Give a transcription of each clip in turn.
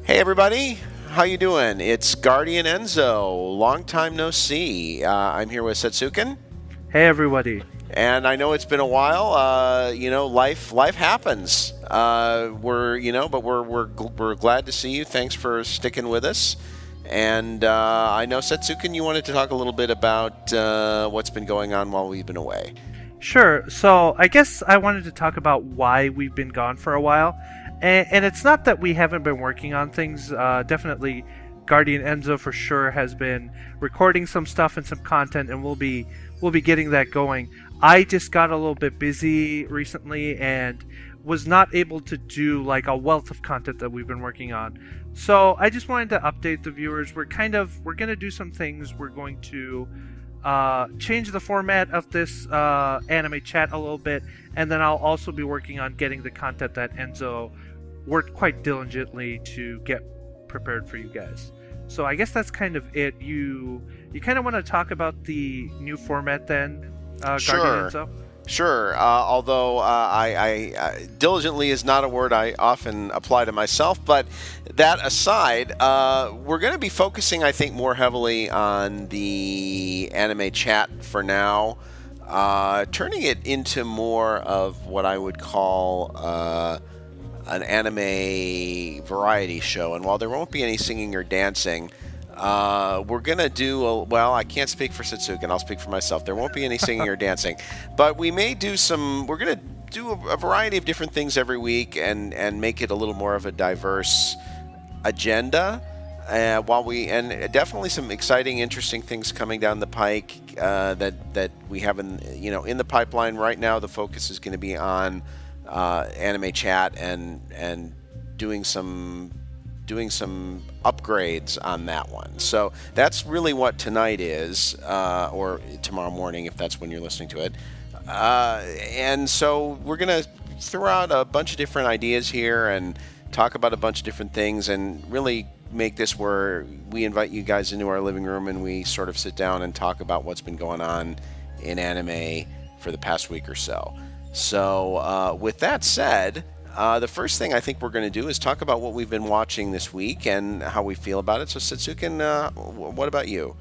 Hey everybody, how you doing? It's Guardian Enzo. Long time no see. I'm here with Setsuken, Hey everybody. and I know it's been a while. Life happens. We're glad to see you. Thanks for sticking with us. And I know Setsuken, you wanted to talk a little bit about what's been going on while we've been away. Sure, so I guess I wanted to talk about why we've been gone for a while. And it's not that we haven't been working on things. Definitely, Guardian Enzo for sure has been recording some stuff and some content, and we'll be getting that going. I just got a little bit busy recently and was not able to do like a wealth of content that we've been working on. So I just wanted to update the viewers. We're gonna do some things. We're going to change the format of this anime chat a little bit, and then I'll also be working on getting the content that Enzo worked quite diligently to get prepared for you guys. So I guess that's kind of it. You kind of want to talk about the new format then, Sure. Guardian Enzo? Sure. Although I diligently is not a word I often apply to myself, but that aside, we're going to be focusing, I think, more heavily on the anime chat for now, turning it into more of what I would call an anime variety show. And while there won't be any singing or dancing, we're gonna well, I can't speak for Setsuken. I'll speak for myself. There won't be any singing or dancing, but we may do some. We're gonna do a variety of different things every week, and make it a little more of a diverse agenda. And definitely some exciting, interesting things coming down the pike that we have in the pipeline right now. The focus is going to be on anime chat and doing some upgrades on that one. So that's really what tonight is, or tomorrow morning if that's when you're listening to it. And so we're going to throw out a bunch of different ideas here and talk about a bunch of different things and really make this where we invite you guys into our living room and we sort of sit down and talk about what's been going on in anime for the past week or so. So with that said, the first thing I think we're going to do is talk about what we've been watching this week and how we feel about it. So, Setsuken, what about you?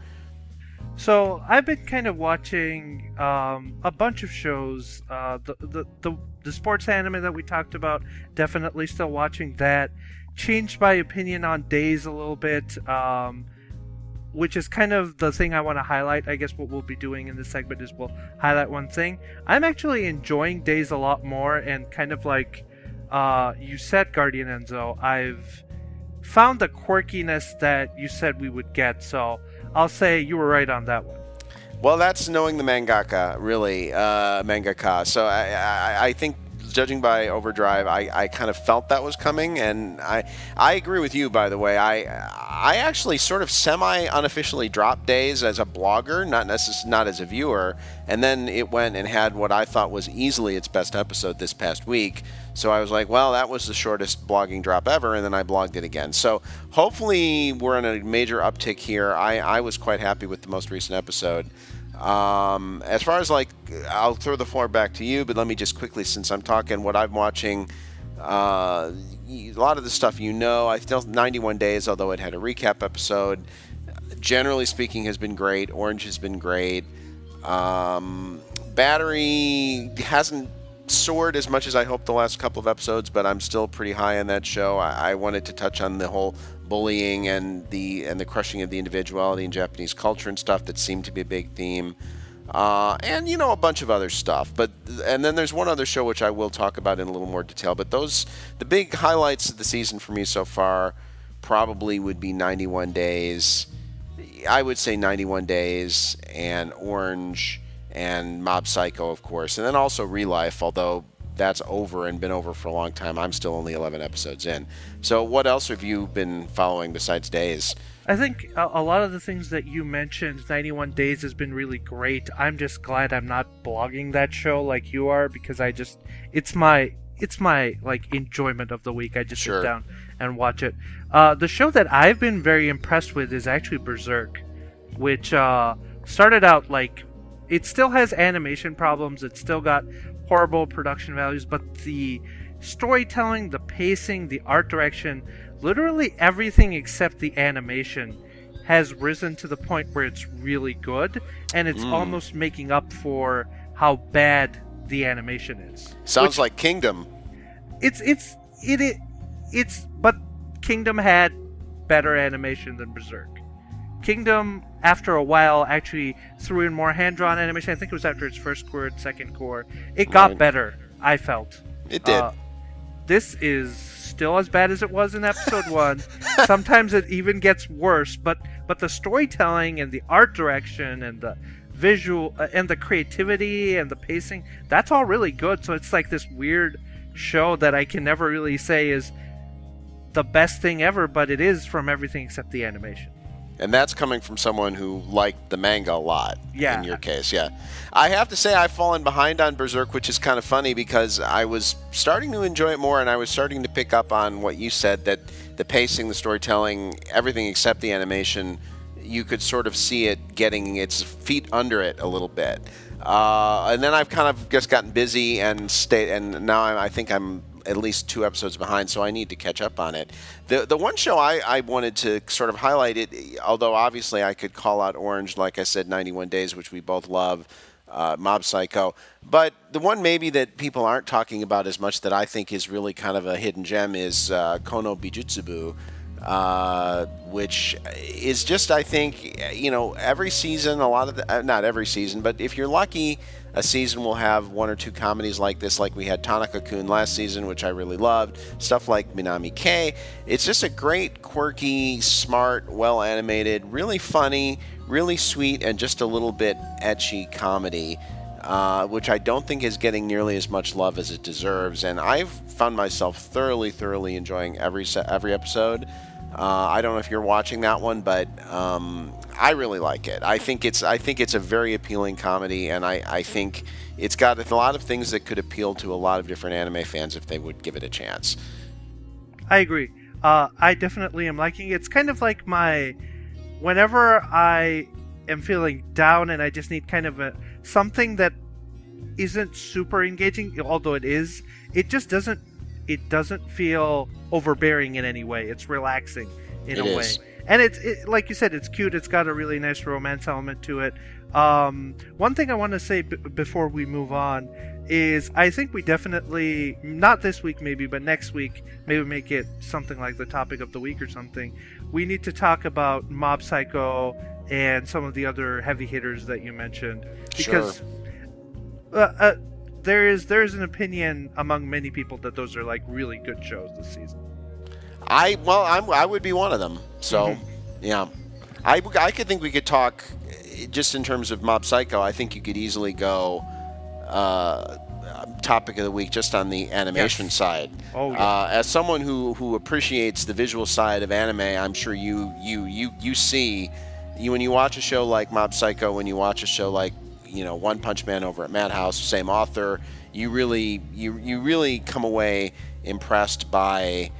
So I've been kind of watching a bunch of shows. The sports anime that we talked about, definitely still watching that. Changed my opinion on Days a little bit, which is kind of the thing I want to highlight. I guess what we'll be doing in this segment is we'll highlight one thing. I'm actually enjoying Days a lot more, and kind of like you said, Guardian Enzo, I've found the quirkiness that you said we would get. So I'll say you were right on that one. Well, that's knowing the mangaka, really, mangaka. So I think, judging by Overdrive, I kind of felt that was coming, and I agree with you, by the way. I actually sort of semi-unofficially dropped Days as a blogger, not as a viewer, and then it went and had what I thought was easily its best episode this past week. So I was like, well, that was the shortest blogging drop ever, and then I blogged it again. So hopefully we're in a major uptick here. I was quite happy with the most recent episode. As far as I'll throw the floor back to you, but let me just quickly, since I'm talking what I'm watching, a lot of the stuff I still 91 Days, although it had a recap episode, generally speaking, has been great. Orange has been great. Battery hasn't soared as much as I hoped the last couple of episodes, but I'm still pretty high on that show. I wanted to touch on the whole bullying and the crushing of the individuality in Japanese culture and stuff that seemed to be a big theme, and a bunch of other stuff. And then there's one other show which I will talk about in a little more detail. But the big highlights of the season for me so far probably would be 91 Days. I would say 91 Days and Orange and Mob Psycho, of course, and then also Relife, although that's over and been over for a long time. I'm still only 11 episodes in. So what else have you been following besides Days? I think a lot of the things that you mentioned, 91 Days has been really great. I'm just glad I'm not blogging that show like you are, because it's my like enjoyment of the week. I just Sure. sit down and watch it. The show that I've been very impressed with is actually Berserk, which started out like, it still has animation problems. It's still got horrible production values, but the storytelling, the pacing, the art direction, literally everything except the animation has risen to the point where it's really good, and it's almost making up for how bad the animation is. Sounds like Kingdom. But Kingdom had better animation than Berserk. Kingdom, after a while, actually threw in more hand-drawn animation. I think it was after its first cour, second cour. It got better, I felt. It did. This is still as bad as it was in episode 1. Sometimes it even gets worse, but the storytelling and the art direction and the visual and the creativity and the pacing, that's all really good. So it's like this weird show that I can never really say is the best thing ever, but it is from everything except the animation. And that's coming from someone who liked the manga a lot, yeah. In your case, yeah. I have to say I've fallen behind on Berserk, which is kind of funny because I was starting to enjoy it more, and I was starting to pick up on what you said, that the pacing, the storytelling, everything except the animation, you could sort of see it getting its feet under it a little bit. And then I've kind of just gotten busy and now I think I'm at least 2 episodes behind, so I need to catch up on it. The one show I wanted to sort of highlight it, although obviously I could call out Orange, like I said, 91 Days, which we both love, Mob Psycho, but the one maybe that people aren't talking about as much that I think is really kind of a hidden gem is Kono Bijutsubu, which is just, I think, every season, not every season, but if you're lucky, a season will have 1 or 2 comedies like this, like we had Tanaka-kun last season, which I really loved, stuff like Minami K. It's just a great, quirky, smart, well-animated, really funny, really sweet, and just a little bit ecchi comedy, which I don't think is getting nearly as much love as it deserves, and I've found myself thoroughly enjoying every episode. I don't know if you're watching that one, but I really like it. I think it's a very appealing comedy, and I think it's got a lot of things that could appeal to a lot of different anime fans if they would give it a chance. I agree. I definitely am liking it. It's kind of like whenever I am feeling down and I just need kind of something that isn't super engaging, although it is, it doesn't feel overbearing in any way. It's relaxing in a way. And it like you said, it's cute. It's got a really nice romance element to it. One thing I want to say before we move on is I think we definitely, not this week maybe, but next week, maybe make it something like the topic of the week or something. We need to talk about Mob Psycho and some of the other heavy hitters that you mentioned. Because there is an opinion among many people that those are like really good shows this season. I would be one of them. So, yeah, I could think we could talk just in terms of Mob Psycho. I think you could easily go topic of the week just on the animation side. Oh, yeah. As someone who appreciates the visual side of anime, I'm sure you see when you watch a show like Mob Psycho, when you watch a show like One Punch Man over at Madhouse, same author, you really come away impressed by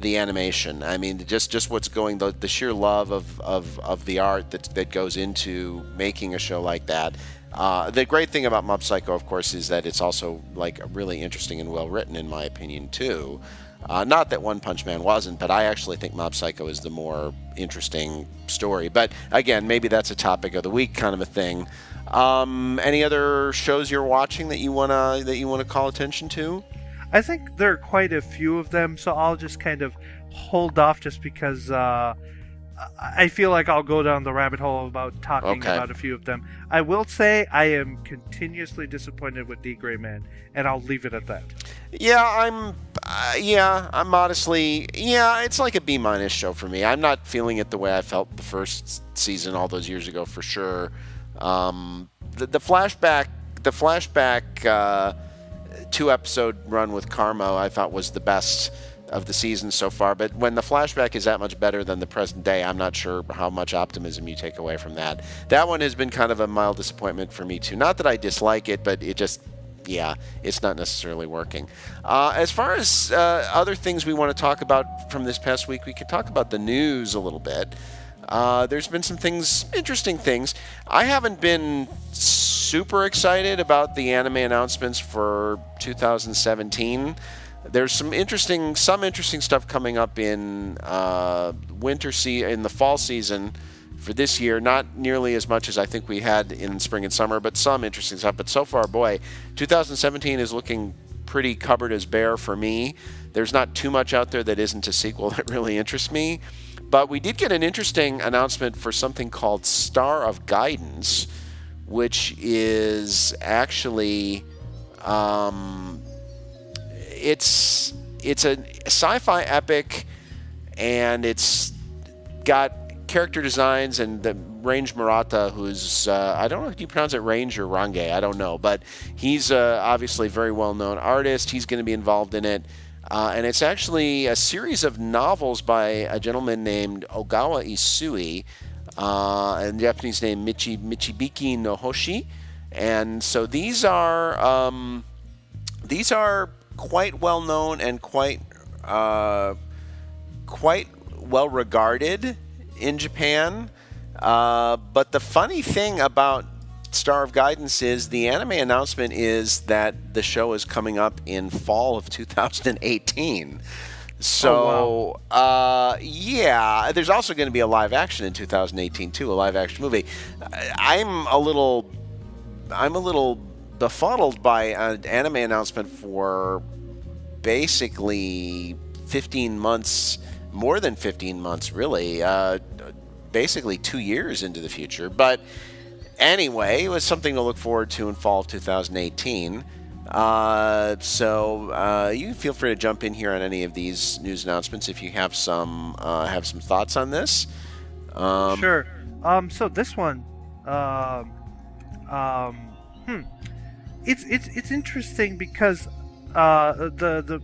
the animation. I mean, just what's going, the sheer love of the art that goes into making a show like that. The great thing about Mob Psycho, of course, is that it's also like really interesting and well written, in my opinion, too. Not that One Punch Man wasn't, but I actually think Mob Psycho is the more interesting story. But again, maybe that's a topic of the week kind of a thing. Any other shows you're watching that you wanna call attention to? I think there are quite a few of them, so I'll just kind of hold off just because I feel like I'll go down the rabbit hole about talking about a few of them. I will say I am continuously disappointed with D. Gray Man, and I'll leave it at that. Yeah, I'm modestly, it's like a B- show for me. I'm not feeling it the way I felt the first season all those years ago, for sure. The flashback 2-episode run with Karmo I thought was the best of the season so far, but when the flashback is that much better than the present day, I'm not sure how much optimism you take away from that. That one has been kind of a mild disappointment for me too. Not that I dislike it, but it just, it's not necessarily working. As far as other things we want to talk about from this past week, we could talk about the news a little bit. There's been some interesting things. I haven't been super excited about the anime announcements for 2017. there's some interesting stuff coming up in in the fall season for this year. Not nearly as much as I think we had in spring and summer, but some interesting stuff. But so far, boy, 2017 is looking pretty cupboard as bare for me. There's not too much out there that isn't a sequel that really interests me. But we did get an interesting announcement for something called Star of Guidance, which is actually it's a sci-fi epic, and it's got character designs, and the Range Murata, who's I don't know if you pronounce it Range or Range, I don't know, but he's obviously a very well-known artist. He's going to be involved in it, and it's actually a series of novels by a gentleman named Ogawa Isui, and Japanese name Michibiki no Hoshi, and so these are quite well known and quite well regarded in Japan. But the funny thing about Star of Guidance is the anime announcement is that the show is coming up in fall of 2018. So, yeah, there's also going to be a live action in 2018 too, a live action movie. I'm a little befuddled by an anime announcement for basically 15 months, more than 15 months, really, basically 2 years into the future. But anyway, it was something to look forward to in fall of 2018. So you feel free to jump in here on any of these news announcements if you have some thoughts on this. Sure. So this one, it's interesting because the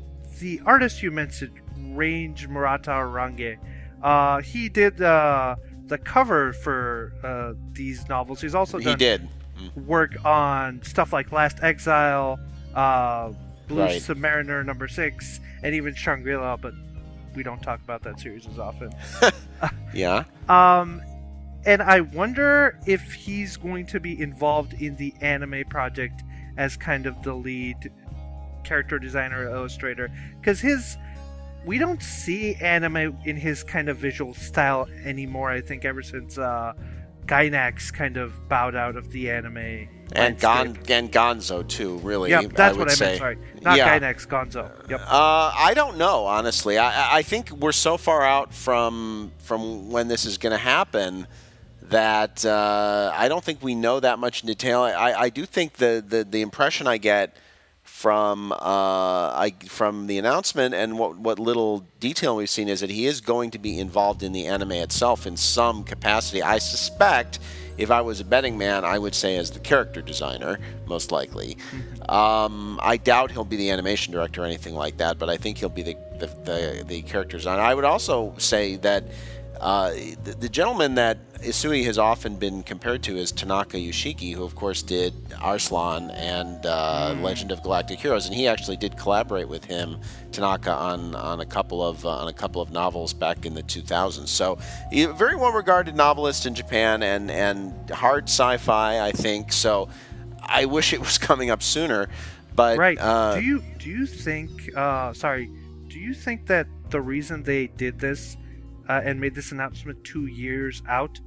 artist you mentioned, Range Murata Range, he did the cover for these novels. He's also done work on stuff like Last Exile, Blue Submariner number 6, and even Shangri-La, but we don't talk about that series as often. Yeah. And I wonder if he's going to be involved in the anime project as kind of the lead character designer or illustrator, because we don't see anime in his kind of visual style anymore, I think, ever since Gainax kind of bowed out of the anime. And Gonzo, too, really. Yeah, that's what I meant, sorry. Not Gainax, Gonzo. Yep. I don't know, honestly. I think we're so far out from when this is going to happen that I don't think we know that much in detail. I do think the impression I get from the announcement and what little detail we've seen is that he is going to be involved in the anime itself in some capacity. I suspect, if I was a betting man, I would say as the character designer, most likely. I doubt he'll be the animation director or anything like that, but I think he'll be the character designer. I would also say that the gentleman that Isui has often been compared to is Tanaka Yoshiki, who of course did Arslan and Legend of Galactic Heroes, and he actually did collaborate with him, Tanaka, on a couple of novels back in the 2000s. So, a very well regarded novelist in Japan and hard sci-fi, I think. So, I wish it was coming up sooner. But right. Do you think? Do you think that the reason they did this and made this announcement 2 years out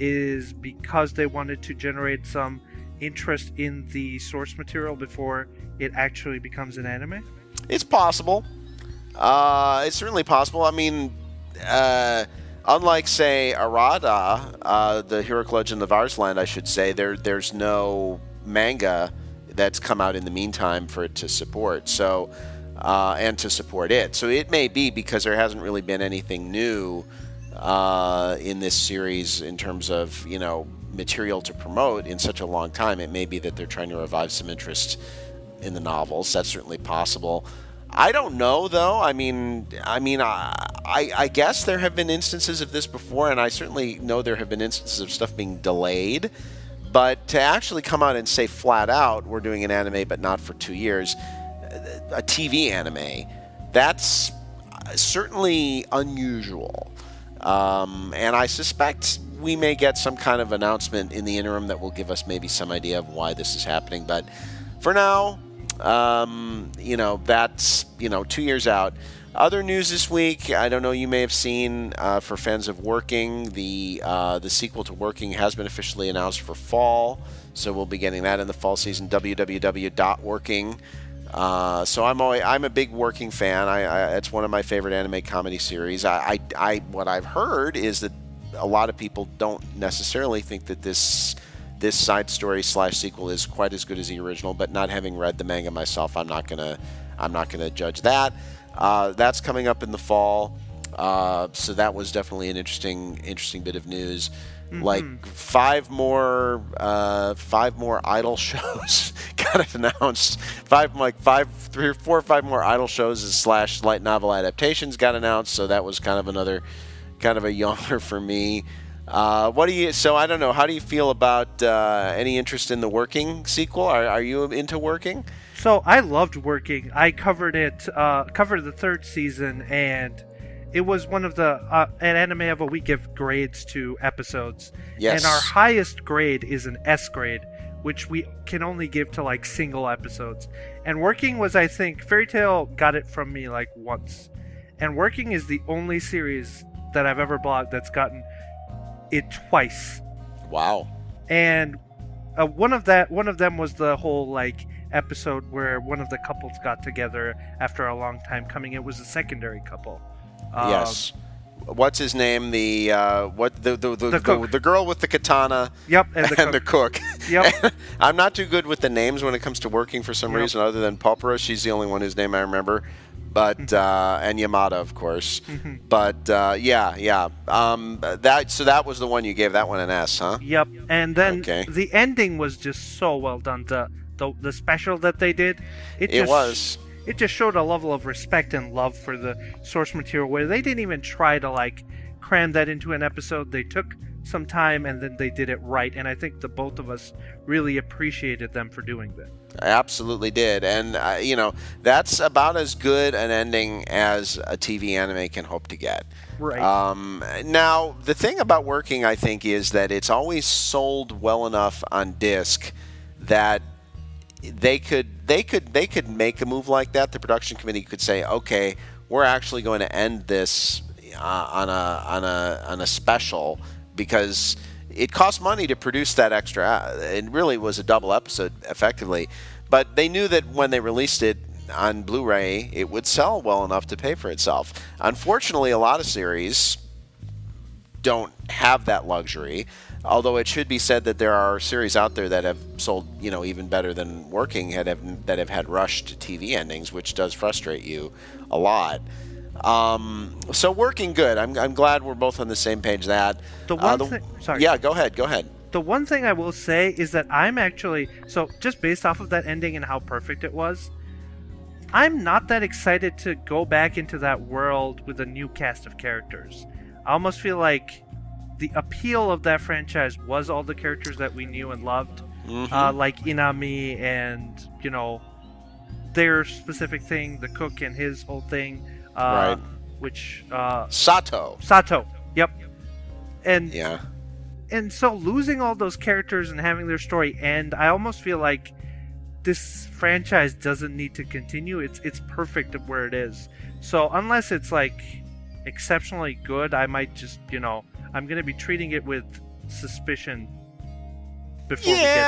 is because they wanted to generate some interest in the source material before it actually becomes an anime? It's possible. It's certainly possible. I mean, unlike, say, Arata, the Heroic Legend of Arslan, I should say, there's no manga that's come out in the meantime for it to support. So, and to support it. So it may be because there hasn't really been anything new in this series in terms of, material to promote in such a long time. It may be that they're trying to revive some interest in the novels. That's certainly possible. I don't know, though. I guess there have been instances of this before, and I certainly know there have been instances of stuff being delayed. But to actually come out and say flat out, we're doing an anime, but not for 2 years, a TV anime, that's certainly unusual. And I suspect we may get some kind of announcement in the interim that will give us maybe some idea of why this is happening. But for now, That's 2 years out. Other news this week, I don't know, you may have seen, for fans of Working, the sequel to Working has been officially announced for fall, so we'll be getting that in the fall season. www.working. So I'm a big Working fan. It's one of my favorite anime comedy series. What I've heard is that a lot of people don't necessarily think that this side story / sequel is quite as good as the original, but not having read the manga myself, I'm not gonna judge that. That's coming up in the fall, so that was definitely an interesting bit of news. Mm-hmm. Like five more idol shows got announced. Three or four or five more idol shows / light novel adaptations got announced. So that was kind of a yawner for me. So I don't know. How do you feel about any interest in the Working sequel? Are you into Working? So I loved Working. I covered the third season, and it was one of the at Anime Evo we give grades to episodes. Yes. And our highest grade is an S grade, which we can only give to like single episodes. And Working was, I think, Fairy Tail got it from me like once. And Working is the only series that I've ever blogged that's gotten it twice. Wow. And one of them was the whole like episode where one of the couples got together after a long time coming. It was a secondary couple. Yes. What's his name? The cook. The girl with the katana. Yep, and the cook. Yep. I'm not too good with the names when it comes to Working for some reason, other than Pulpera. She's the only one whose name I remember. But and Yamada, of course. But yeah. That was the one you gave that one an S, huh? Yep. And then the ending was just so well done. The special that they did, it just showed a level of respect and love for the source material where they didn't even try to like cram that into an episode. They took some time and then they did it right, and I think the both of us really appreciated them for doing that. I absolutely did, and that's about as good an ending as a TV anime can hope to get. Right. Now, the thing about Working, I think, is that it's always sold well enough on disc that they could make a move like that. The production committee could say, okay, we're actually going to end this on a special, because it cost money to produce that extra. It really was a double episode, effectively. But they knew that when they released it on Blu-ray, it would sell well enough to pay for itself. Unfortunately, a lot of series don't have that luxury. Although it should be said that there are series out there that have sold, even better than Working, that have had rushed TV endings, which does frustrate you a lot. So Working, good. I'm glad we're both on the same page. That Sorry. Yeah, go ahead. The one thing I will say is that I'm actually, so just based off of that ending and how perfect it was, I'm not that excited to go back into that world with a new cast of characters. I almost feel like the appeal of that franchise was all the characters that we knew and loved, like Inami and, their specific thing, the cook and his whole thing, right. Which Sato. Yep. And yeah. And so losing all those characters and having their story end, I almost feel like this franchise doesn't need to continue. It's perfect where it is. So unless it's like exceptionally good, I might just, I'm going to be treating it with suspicion before we get to it.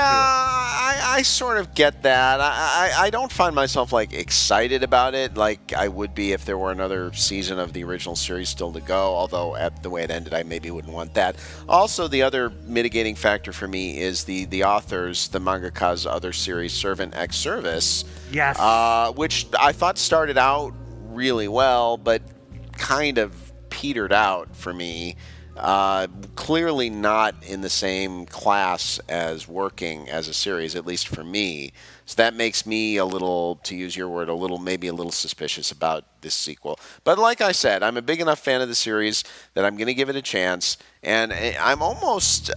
I sort of get that. I don't find myself like excited about it like I would be if there were another season of the original series still to go, although at the way it ended I maybe wouldn't want that. Also, the other mitigating factor for me is the authors, the mangaka's other series, Servant X Service. Yes. Which I thought started out really well, but kind of petered out for me. Clearly not in the same class as Working as a series, at least for me. So that makes me a little, to use your word, maybe a little suspicious about this sequel. But like I said, I'm a big enough fan of the series that I'm going to give it a chance. And I'm almost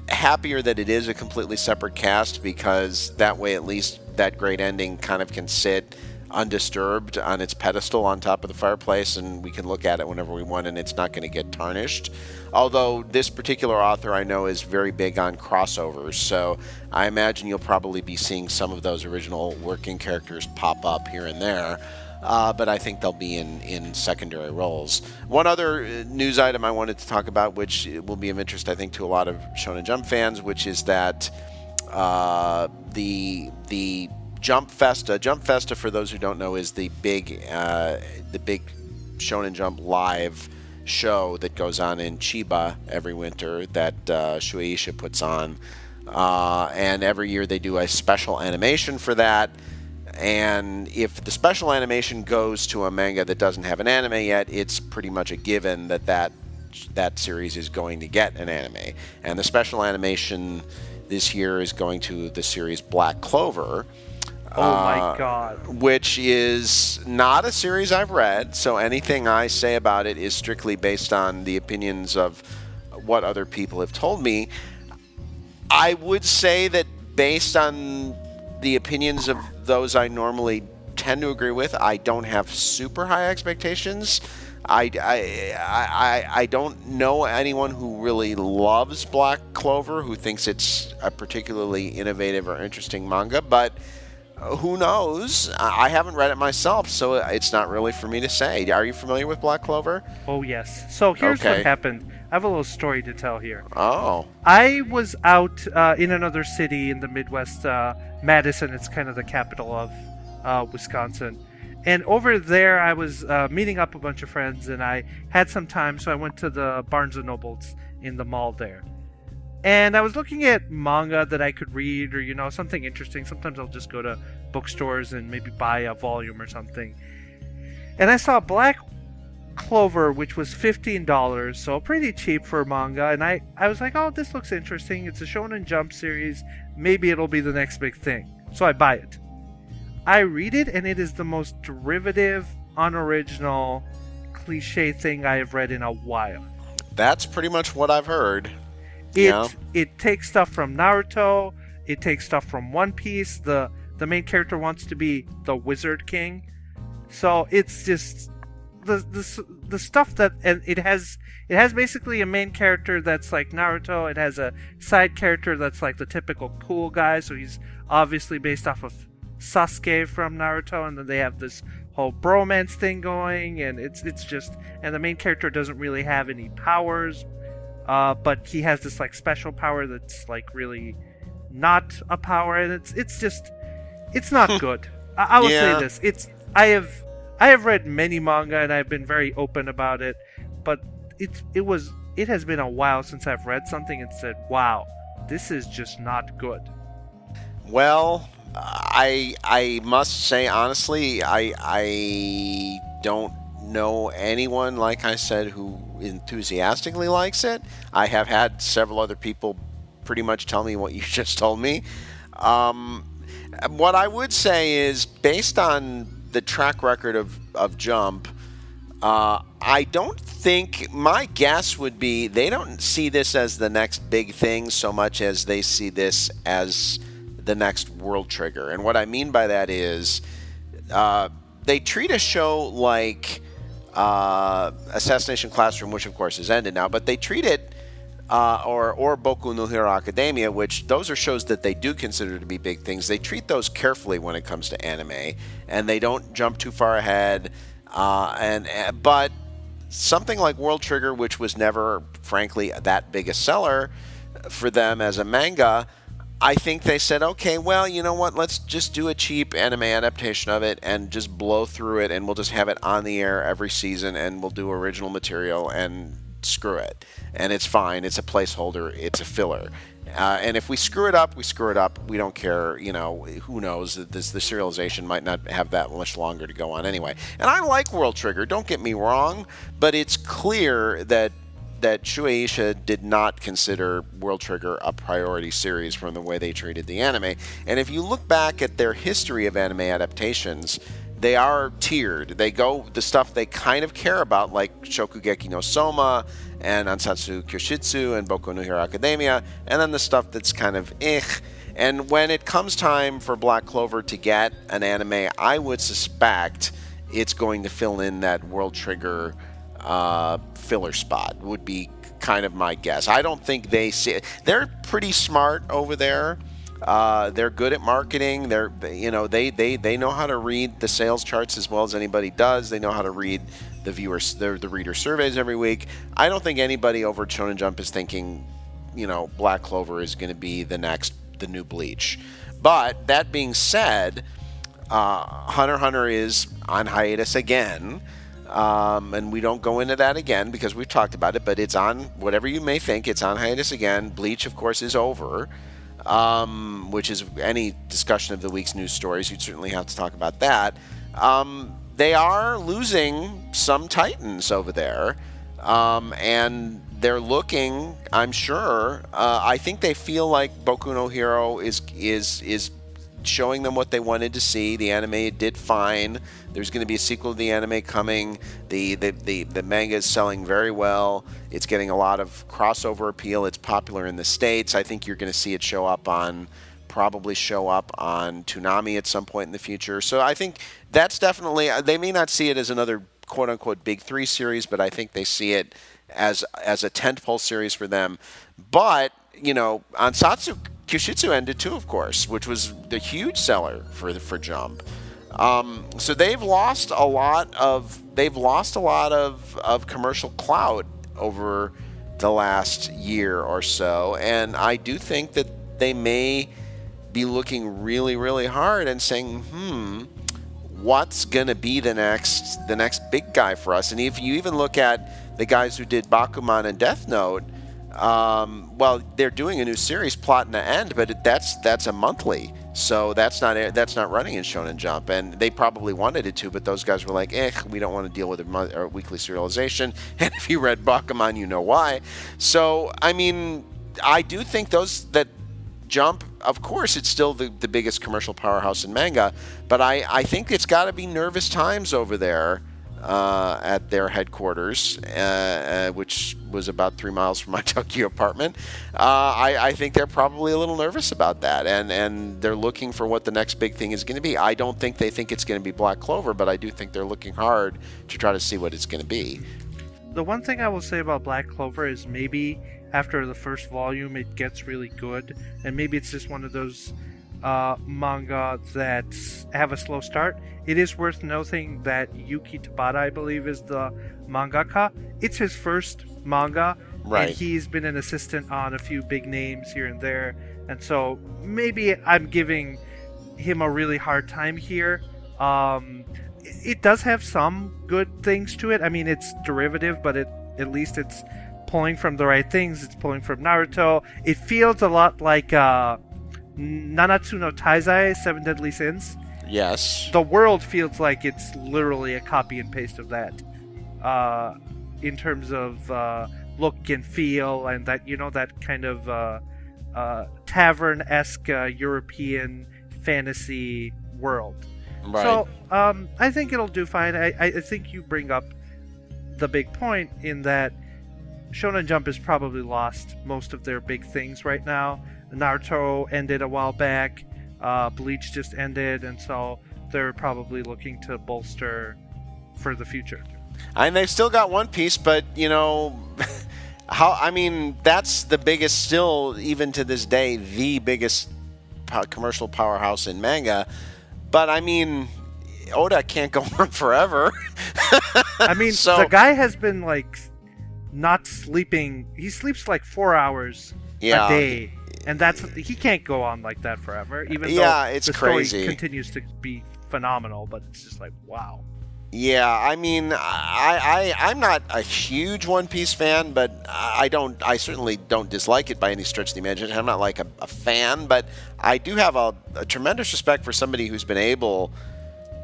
happier that it is a completely separate cast, because that way at least that great ending kind of can sit undisturbed on its pedestal on top of the fireplace, and we can look at it whenever we want, and it's not going to get tarnished. Although this particular author I know is very big on crossovers, so I imagine you'll probably be seeing some of those original working characters pop up here and there. But I think they'll be in secondary roles. One other news item I wanted to talk about, which will be of interest, I think, to a lot of Shonen Jump fans, which is that the Jump Festa. Jump Festa, for those who don't know, is the big Shonen Jump live show that goes on in Chiba every winter that Shueisha puts on, and every year they do a special animation for that. And if the special animation goes to a manga that doesn't have an anime yet, it's pretty much a given that series is going to get an anime. And the special animation this year is going to the series Black Clover. Oh my god. Which is not a series I've read, so anything I say about it is strictly based on the opinions of what other people have told me. I would say that based on the opinions of those I normally tend to agree with, I don't have super high expectations. I don't know anyone who really loves Black Clover, who thinks it's a particularly innovative or interesting manga, but who knows? I haven't read it myself, so it's not really for me to say. Are you familiar with Black Clover? Oh, yes. So here's what happened. I have a little story to tell here. Oh. I was out in another city in the Midwest, Madison. It's kind of the capital of Wisconsin. And over there, I was meeting up a bunch of friends, and I had some time, so I went to the Barnes & Nobles in the mall there. And I was looking at manga that I could read or, something interesting. Sometimes I'll just go to bookstores and maybe buy a volume or something. And I saw Black Clover, which was $15, so pretty cheap for manga. And I was like, oh, this looks interesting. It's a Shonen Jump series. Maybe it'll be the next big thing. So I buy it. I read it, and it is the most derivative, unoriginal, cliche thing I have read in a while. That's pretty much what I've heard. It takes stuff from Naruto. It takes stuff from One Piece. The main character wants to be the Wizard King, so it's just the stuff that, and it has basically a main character that's like Naruto. It has a side character that's like the typical cool guy, so he's obviously based off of Sasuke from Naruto, and then they have this whole bromance thing going, and it's just, and the main character doesn't really have any powers. But he has this like special power that's like really not a power, and it's not good. I will say this: I have read many manga, and I've been very open about it, but it has been a while since I've read something and said, "Wow, this is just not good." Well, I must say honestly, I don't know anyone, like I said, who enthusiastically likes it. I have had several other people pretty much tell me what you just told me. What I would say is, based on the track record of Jump, I don't think, my guess would be they don't see this as the next big thing so much as they see this as the next World Trigger. And what I mean by that is they treat a show like Assassination Classroom, which of course is ended now, but they treat it, or Boku no Hero Academia, which those are shows that they do consider to be big things. They treat those carefully when it comes to anime, and they don't jump too far ahead. But something like World Trigger, which was never, frankly, that big a seller for them as a manga, I think they said, okay, well, you know what, let's just do a cheap anime adaptation of it and just blow through it, and we'll just have it on the air every season, and we'll do original material, and screw it. And it's fine. It's a placeholder. It's a filler. And if we screw it up, we screw it up. We don't care. Who knows? The serialization might not have that much longer to go on anyway. And I like World Trigger, don't get me wrong, but it's clear that Shueisha did not consider World Trigger a priority series from the way they treated the anime. And if you look back at their history of anime adaptations, they are tiered. They go the stuff they kind of care about, like Shokugeki no Soma and Ansatsu Kyoshitsu and Boku no Hero Academia, and then the stuff that's kind of And when it comes time for Black Clover to get an anime, I would suspect it's going to fill in that World Trigger filler spot, would be kind of my guess. I don't think they see it. They're pretty smart over there. They're good at marketing. They know how to read the sales charts as well as anybody does. They know how to read the reader surveys every week. I don't think anybody over at Shonen Jump is thinking, Black Clover is going to be the new Bleach. But that being said, Hunter x Hunter is on hiatus again. And we don't go into that again because we've talked about it, but it's on, whatever you may think, it's on hiatus again. Bleach, of course, is over, which is any discussion of the week's news stories. You'd certainly have to talk about that. They are losing some titans over there, and they're looking, I'm sure, I think they feel like Boku no Hero is showing them what they wanted to see. The anime did fine. There's going to be a sequel to the anime coming. The manga is selling very well. It's getting a lot of crossover appeal. It's popular in the States. I think you're going to see it probably show up on Toonami at some point in the future. So I think that's definitely, they may not see it as another quote-unquote Big Three series, but I think they see it as a tentpole series for them. But, Ansatsu Kyushitsu ended too, of course, which was the huge seller for Jump. So they've lost a lot of commercial clout over the last year or so, and I do think that they may be looking really, really hard and saying, what's gonna be the next big guy for us? And if you even look at the guys who did Bakuman and Death Note, well, they're doing a new series, Plotting to End, but that's a monthly, so that's not running in Shonen Jump, and they probably wanted it to, but those guys were like, we don't want to deal with a weekly serialization. And if you read Bakuman, you know why. So I mean, I do think that Jump, of course, it's still the biggest commercial powerhouse in manga, but I think it's got to be nervous times over there. At their headquarters, which was about 3 miles from my Tokyo apartment. I think they're probably a little nervous about that, and they're looking for what the next big thing is going to be. I don't think they think it's going to be Black Clover, but I do think they're looking hard to try to see what it's going to be. The one thing I will say about Black Clover is maybe after the first volume it gets really good, and maybe it's just one of those manga that have a slow start. It is worth noting that Yuki Tabata, I believe, is the mangaka. It's his first manga, right? And he's been an assistant on a few big names here and there, and so maybe I'm giving him a really hard time here. It does have some good things to it. I mean, it's derivative, but at least it's pulling from the right things. It's pulling from Naruto. It feels a lot like Nanatsu no Taizai, Seven Deadly Sins. Yes. The world feels like it's literally a copy and paste of that, in terms of look and feel, and that kind of tavern-esque European fantasy world. Right. So I think it'll do fine. I think you bring up the big point in that Shonen Jump has probably lost most of their big things right now. Naruto ended a while back. Bleach just ended, and so they're probably looking to bolster for the future. And they've still got One Piece, but that's the biggest, still even to this day, the biggest commercial powerhouse in manga. But I mean, Oda can't go on forever. I mean, so, the guy has been not sleeping. He sleeps 4 hours a day. And he can't go on like that forever, even though it's the story crazy. Continues to be phenomenal, but it's just wow. Yeah, I mean, I'm not a huge One Piece fan, but I certainly don't dislike it by any stretch of the imagination. I'm not like a fan, but I do have a tremendous respect for somebody who's been able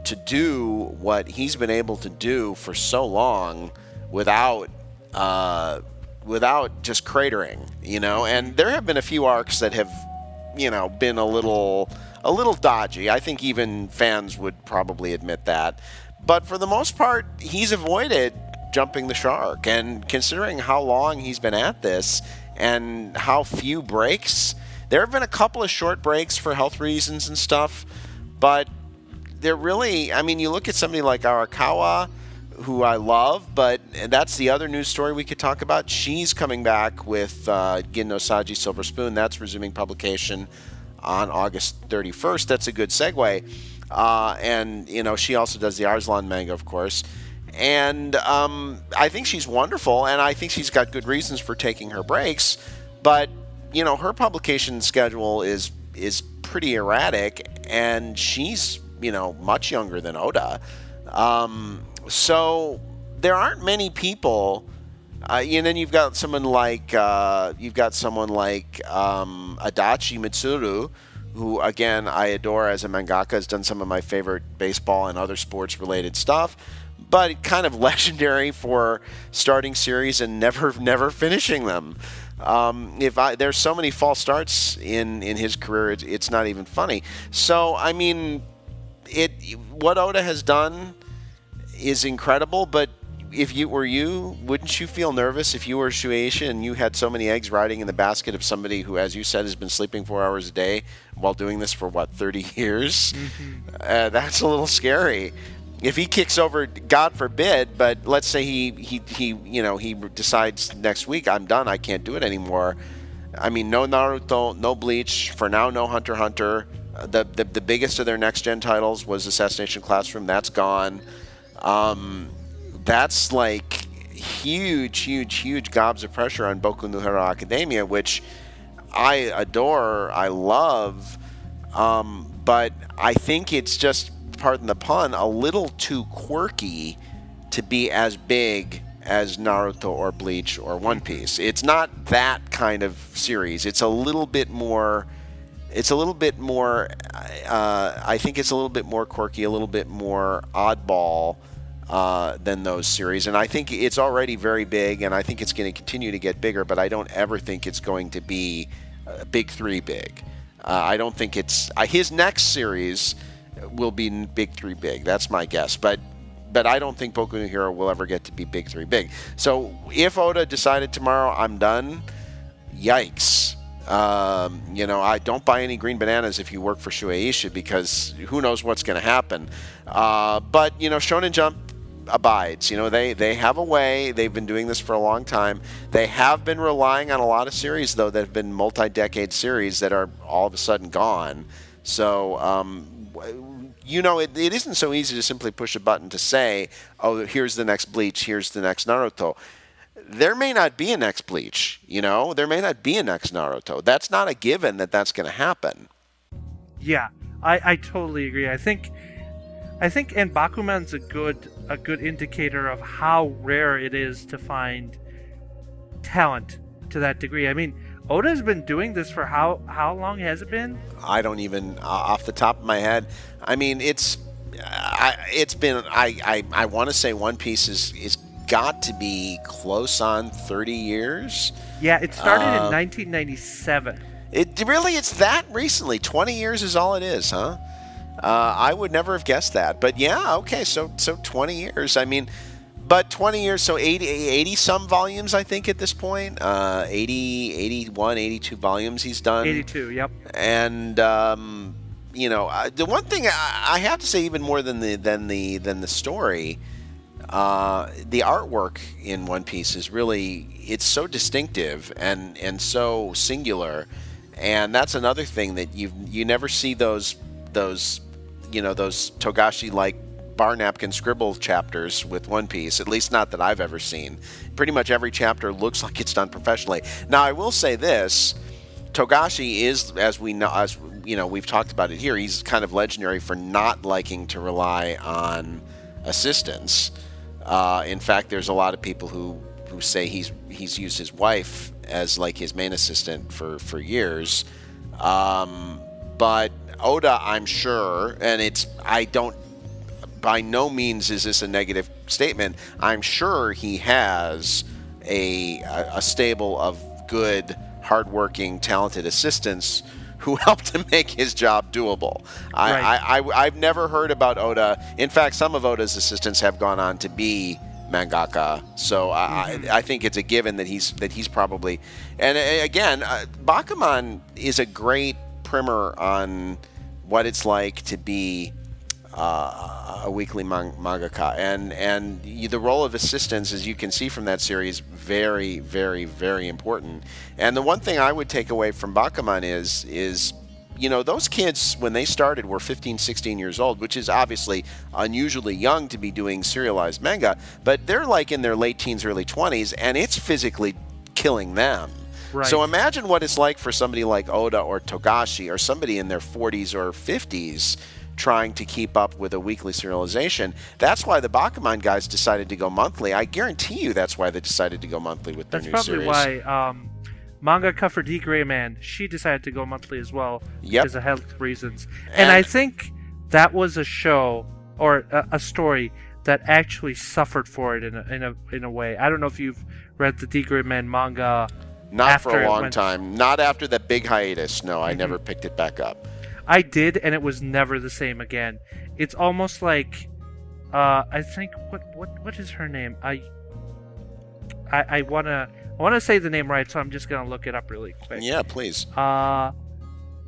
to do what he's been able to do for so long without just cratering, and there have been a few arcs that have, been a little dodgy. I think even fans would probably admit that. But for the most part, he's avoided jumping the shark. And considering how long he's been at this and how few breaks, There have been a couple of short breaks for health reasons and stuff, but they're really, I mean, you look at somebody like Arakawa, who I love, but that's the other news story we could talk about. She's coming back with Gin no Saji Silver Spoon. That's resuming publication on August 31st. That's a good segue. And, you know, she also does the Arslan manga, of course. And I think she's wonderful, and I think she's got good reasons for taking her breaks. But, you know, her publication schedule is pretty erratic, and she's, you know, much younger than Oda. So there aren't many people. And then you've got someone like Adachi Mitsuru, who again I adore as a mangaka, has done some of my favorite baseball and other sports related stuff, but kind of legendary for starting series and never finishing them. There's so many false starts in his career, it's not even funny. So I mean, what Oda has done is incredible, but if you were wouldn't you feel nervous if you were Shueisha and you had so many eggs riding in the basket of somebody who, as you said, has been sleeping 4 hours a day while doing this for, 30 years? Mm-hmm. That's a little scary. If he kicks over, God forbid, but let's say he decides next week, I'm done, I can't do it anymore. I mean, no Naruto, no Bleach, for now, no Hunter x Hunter. The biggest of their next-gen titles was Assassination Classroom. That's gone. That's like huge gobs of pressure on Boku no Hero Academia, which I adore, I love, but I think it's just, pardon the pun, a little too quirky to be as big as Naruto or Bleach or One Piece. It's not that kind of series. It's a little bit more. I think it's a little bit more quirky, a little bit more oddball than those series, and I think it's already very big, and I think it's going to continue to get bigger, but I don't ever think it's going to be Big 3 big. I don't think it's his next series will be Big 3 big. That's my guess, but I don't think Boku no Hero will ever get to be Big 3 big. So if Oda decided tomorrow I'm done, yikes. I don't buy any green bananas if you work for Shueisha, because who knows what's going to happen. But Shonen Jump abides. They have a way. They've been doing this for a long time. They have been relying on a lot of series, though, that have been multi-decade series that are all of a sudden gone. So, it isn't so easy to simply push a button to say, oh, here's the next Bleach, here's the next Naruto. There may not be a next Bleach, there may not be a next Naruto. That's not a given that that's going to happen. Yeah, I totally agree. I think and Bakuman's a good indicator of how rare it is to find talent to that degree. I mean, Oda's been doing this for how long has it been? I don't even off the top of my head. I mean, it's been I want to say One Piece is got to be close on 30 years. Yeah, it started in 1997. It's that recently. 20 years is all it is, huh? I would never have guessed that. But yeah, okay, so 20 years. I mean, but 20 years, so 80 some volumes, I think, at this point. 80, 81, 82 volumes he's done. 82, yep. And the one thing I have to say, even more than the story, the artwork in One Piece is really, it's so distinctive and so singular, and that's another thing that you never see those Togashi like bar napkin scribble chapters with One Piece, at least not that I've ever seen. Pretty much every chapter looks like it's done professionally. Now I will say this, Togashi is, as we've talked about it here, he's kind of legendary for not liking to rely on assistants. In fact, there's a lot of people who say he's used his wife as like his main assistant for years. But Oda, I'm sure, and by no means is this a negative statement. I'm sure he has a stable of good, hardworking, talented assistants who helped to make his job doable. Right. I've never heard about Oda. In fact, some of Oda's assistants have gone on to be mangaka. So I think it's a given that he's probably. And again, Bakuman is a great primer on what it's like to be a weekly mangaka, and the role of assistants, as you can see from that series, very, very, very important. And the one thing I would take away from Bakuman is those kids, when they started, were 15, 16 years old, which is obviously unusually young to be doing serialized manga, but they're like in their late teens, early 20s, and it's physically killing them. Right. So imagine what it's like for somebody like Oda or Togashi or somebody in their 40s or 50s trying to keep up with a weekly serialization. That's why the Bakuman guys decided to go monthly. I guarantee you that's why they decided to go monthly with their new series. That's probably why mangaka for D. Gray Man, she decided to go monthly as well because of health reasons. And I think that was a show or a story that actually suffered for it in a way. I don't know if you've read the D. Gray Man manga. Not for a long time. Not after the big hiatus. No, I never picked it back up. I did, and it was never the same again. It's almost like, I think what is her name? I wanna say the name right, so I'm just gonna look it up really quick. Yeah, please.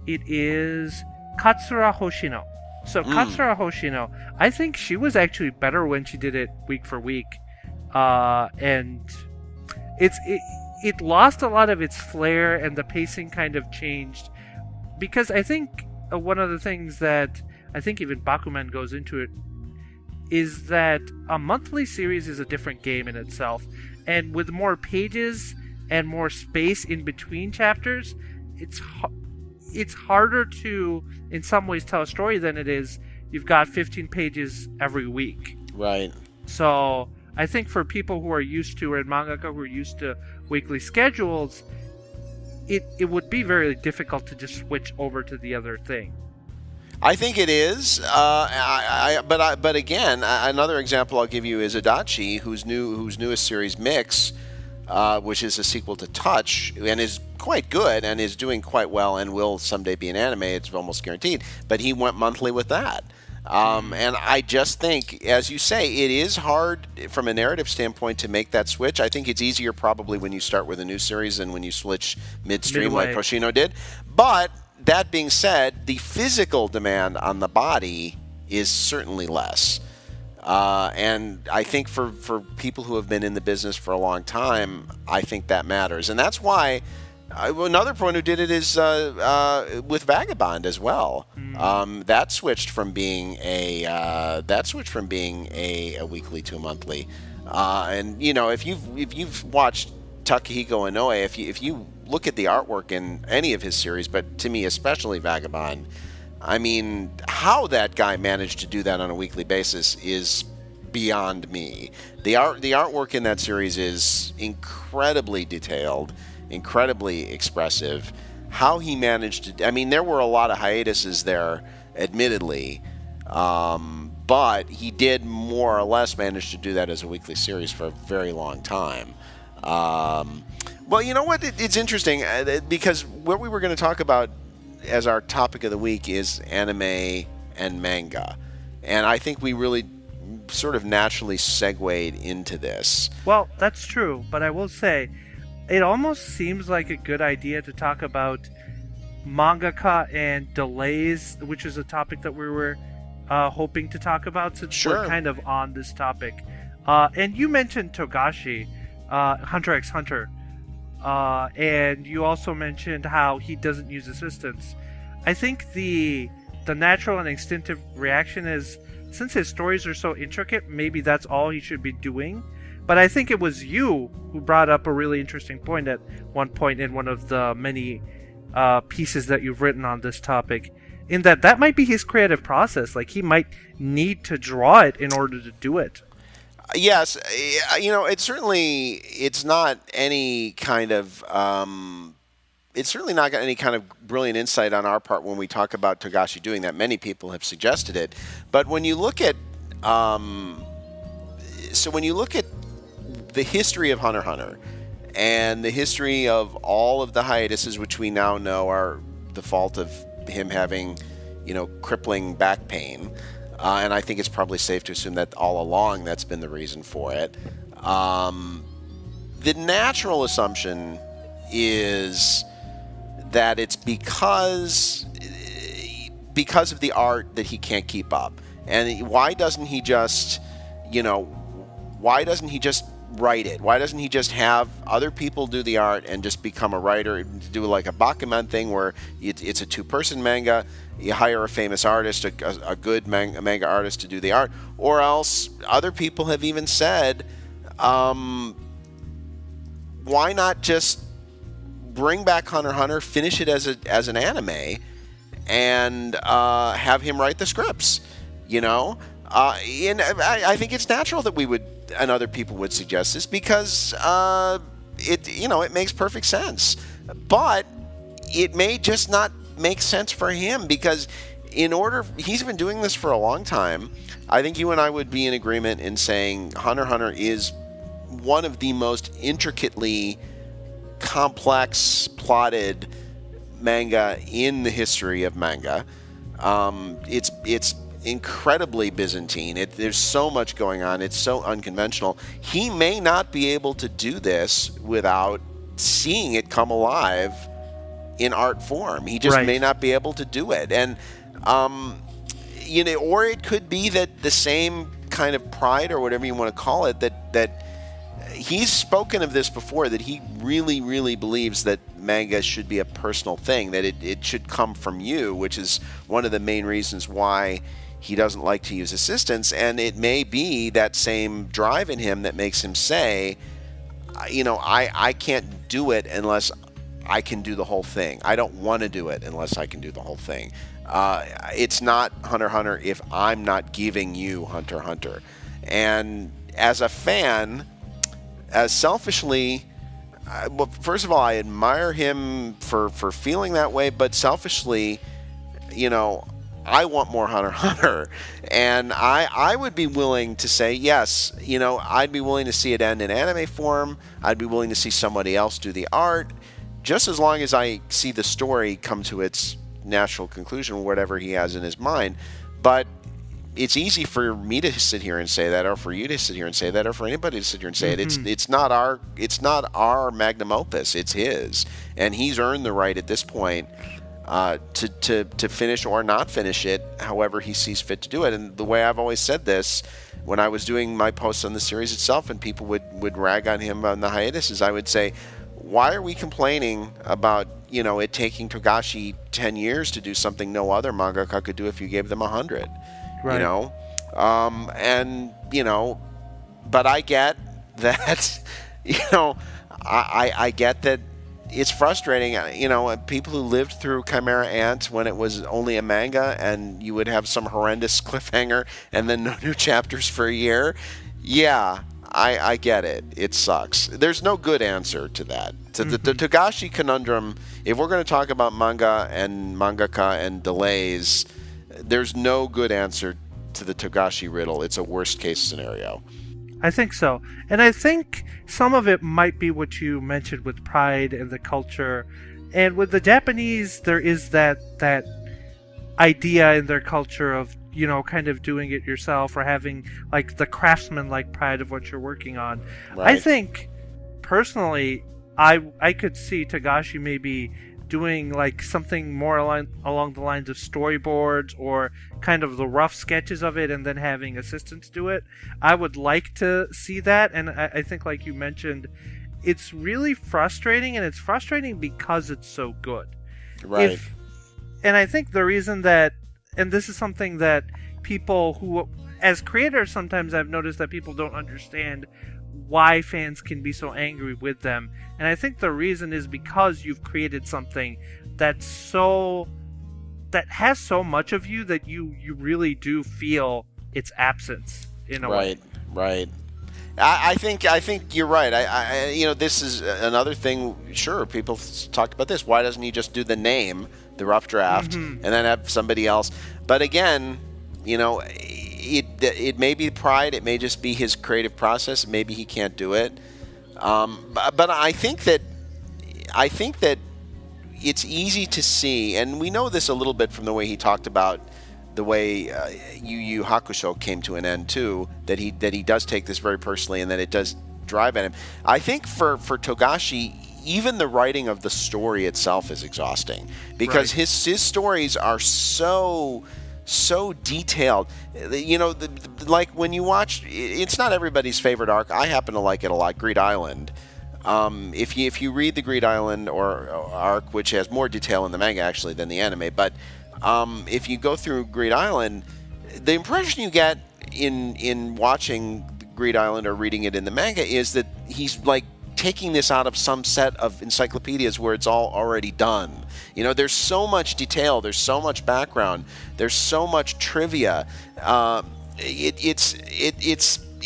It is Katsura Hoshino. So Katsura Hoshino, I think she was actually better when she did it week for week, and it lost a lot of its flair, and the pacing kind of changed because I think. One of the things that I think even Bakuman goes into it is that a monthly series is a different game in itself, and with more pages and more space in between chapters, it's harder to in some ways tell a story than it is you've got 15 pages every week. Right. So I think for people who are used to, or mangaka who are used to weekly schedules, it would be very difficult to just switch over to the other thing. I think it is, but again, another example I'll give you is Adachi, whose newest series Mix, which is a sequel to Touch, and is quite good and is doing quite well and will someday be an anime. It's almost guaranteed. But he went monthly with that. And I just think, as you say, it is hard from a narrative standpoint to make that switch. I think it's easier probably when you start with a new series than when you switch midstream like Hoshino did. But that being said, the physical demand on the body is certainly less. And I think for people who have been in the business for a long time, I think that matters. And that's why another point who did it is with Vagabond as well. That switched from being a weekly to a monthly. And if you've watched Takehiko Inoue, if you look at the artwork in any of his series, but to me especially Vagabond, I mean, how that guy managed to do that on a weekly basis is beyond me. The artwork in that series is incredibly detailed, incredibly expressive. How he managed to, I mean, there were a lot of hiatuses there, admittedly, but he did more or less manage to do that as a weekly series for a very long time. Well, you know what? It's interesting because what we were going to talk about as our topic of the week is anime and manga. And I think we really sort of naturally segued into this. Well, that's true, but I will say, it almost seems like a good idea to talk about mangaka and delays, which is a topic that we were hoping to talk about since we're kind of on this topic. And you mentioned Togashi, Hunter x Hunter. And you also mentioned how he doesn't use assistants. I think the natural and instinctive reaction is, since his stories are so intricate, maybe that's all he should be doing. But I think it was you who brought up a really interesting point at one point in one of the many pieces that you've written on this topic, in that might be his creative process. Like, he might need to draw it in order to do it. Yes, it's not any kind of it's certainly not got any kind of brilliant insight on our part when we talk about Togashi doing that. Many people have suggested it, but when you look at the history of Hunter x Hunter and the history of all of the hiatuses, which we now know are the fault of him having, crippling back pain. and I think it's probably safe to assume that all along that's been the reason for it. The natural assumption is that it's because of the art that he can't keep up. And why doesn't he just write it? Why doesn't he just have other people do the art and just become a writer, do like a Bakuman thing where it's a two-person manga, you hire a famous artist, a good manga artist to do the art, or else other people have even said, why not just bring back Hunter x Hunter, finish it as an anime, and have him write the scripts, and I think it's natural that we would, and other people would suggest this, because it makes perfect sense. But it may just not make sense for him, because he's been doing this for a long time. I think you and I would be in agreement in saying Hunter x Hunter is one of the most intricately complex plotted manga in the history of manga. It's incredibly Byzantine. There's so much going on. It's so unconventional. He may not be able to do this without seeing it come alive in art form. He just may not be able to do it. And or it could be that the same kind of pride, or whatever you want to call it, that he's spoken of this before, that he really, really believes that manga should be a personal thing, that it should come from you, which is one of the main reasons why he doesn't like to use assistants. And it may be that same drive in him that makes him say, I can't do it unless I can do the whole thing. I don't want to do it unless I can do the whole thing. It's not Hunter x Hunter if I'm not giving you Hunter x Hunter. And as a fan, as selfishly, well, first of all, I admire him for feeling that way, but selfishly, I want more Hunter x Hunter. And I would be willing to say, yes, I'd be willing to see it end in anime form. I'd be willing to see somebody else do the art, just as long as I see the story come to its natural conclusion, whatever he has in his mind. But it's easy for me to sit here and say that, or for you to sit here and say that, or for anybody to sit here and say it. It's not our magnum opus. It's his, and he's earned the right at this point to finish or not finish it, however he sees fit to do it. And the way I've always said this, when I was doing my posts on the series itself, and people would rag on him on the hiatuses, I would say, why are we complaining about it taking Togashi 10 years to do something no other mangaka could do if you gave them 100? Right. But I get that, I get that it's frustrating, people who lived through Chimera Ant when it was only a manga and you would have some horrendous cliffhanger and then no new chapters for a year. Yeah, I get it. It sucks. There's no good answer to that. The Togashi conundrum, if we're going to talk about manga and mangaka and delays, there's no good answer to the Togashi riddle. It's a worst case scenario. I think so. And I think some of it might be what you mentioned with pride and the culture. And with the Japanese, there is that idea in their culture of, kind of doing it yourself, or having like the craftsman-like pride of what you're working on. Right. I think, personally, I could see Togashi maybe doing like something more along the lines of storyboards, or kind of the rough sketches of it, and then having assistants do it. I would like to see that, and I think, like you mentioned, it's really frustrating, and it's frustrating because it's so good. Right. And I think the reason that, and this is something that people who, as creators, sometimes I've noticed that people don't understand why fans can be so angry with them. And I think the reason is because you've created something that has so much of you that you really do feel its absence in a way. Right. I think you're right. This is another thing. Sure, people talked about this. Why doesn't he just do the name, the rough draft, and then have somebody else? But again, it may be pride. It may just be his creative process. Maybe he can't do it. But I think that it's easy to see, and we know this a little bit from the way he talked about the way Yu Yu Hakusho came to an end too. That he does take this very personally, and that it does drive at him. I think for Togashi, even the writing of the story itself is exhausting because Right. his stories are so detailed. Like when you watch, it's not everybody's favorite arc. I happen to like it a lot. Greed Island. If you read the Greed Island or arc, which has more detail in the manga actually than the anime, but if you go through Greed Island, the impression you get in watching Greed Island or reading it in the manga is that he's like taking this out of some set of encyclopedias where it's all already done. There's so much detail, there's so much background, there's so much trivia.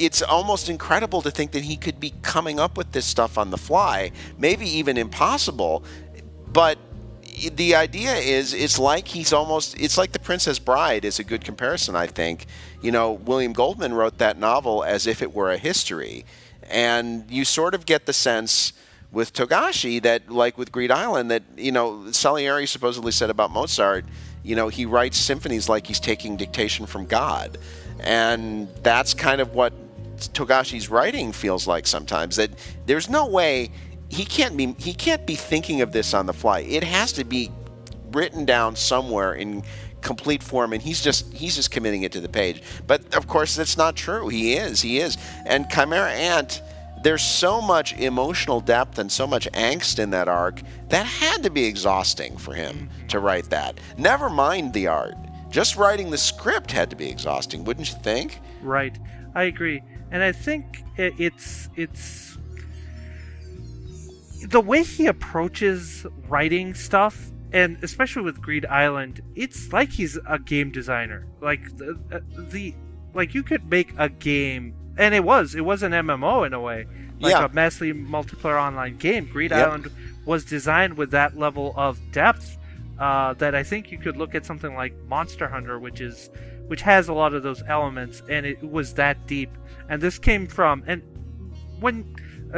It's almost incredible to think that he could be coming up with this stuff on the fly, maybe even impossible. But the idea is, it's like The Princess Bride is a good comparison, I think. William Goldman wrote that novel as if it were a history. And you sort of get the sense with Togashi that, like with Greed Island, that, Salieri supposedly said about Mozart, he writes symphonies like he's taking dictation from God. And that's kind of what Togashi's writing feels like sometimes, that there's no way he can't be thinking of this on the fly. It has to be written down somewhere in complete form, and he's just committing it to the page. But of course that's not true. He is. And Chimera Ant, there's so much emotional depth and so much angst in that arc that had to be exhausting for him to write that. Never mind the art. Just writing the script had to be exhausting, wouldn't you think? Right. I agree. And I think it's the way he approaches writing stuff, and especially with Greed Island, it's like he's a game designer. Like like you could make a game, and it was an MMO in a way, like Yeah. a massively multiplayer online game. Greed Yep. Island was designed with that level of depth that I think you could look at something like Monster Hunter, which has a lot of those elements, and it was that deep. And this came from, and when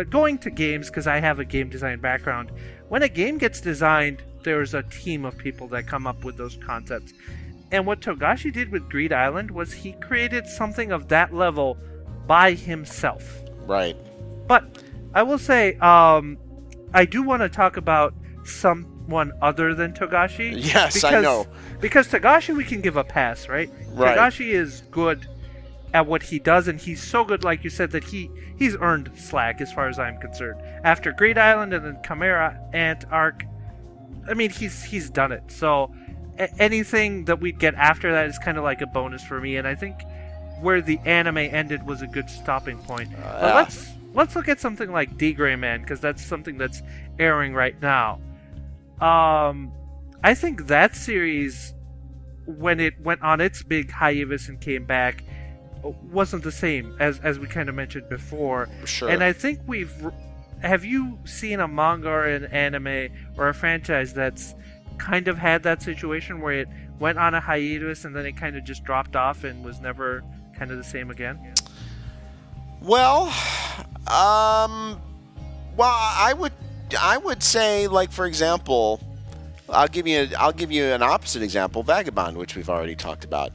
going to games, because I have a game design background, when a game gets designed, there's a team of people that come up with those concepts. And what Togashi did with Greed Island was he created something of that level by himself. Right. But I will say, I do want to talk about someone other than Togashi. Yes, I know. Because Togashi we can give a pass, right? Right. Togashi is good at what he does, and he's so good, like you said, that he's earned slack as far as I'm concerned. After Greed Island and then Chimera Ant arc, I mean, he's done it. So anything that we'd get after that is kind of like a bonus for me, and I think where the anime ended was a good stopping point. But let's look at something like D Gray Man, because that's something that's airing right now. I think that series, when it went on its big hiatus and came back, wasn't the same as we kind of mentioned before. Sure. And I think have you seen a manga or an anime or a franchise that's kind of had that situation where it went on a hiatus and then it kind of just dropped off and was never kind of the same again? Well, I would say, like, for example, I'll give you an opposite example, Vagabond, which we've already talked about,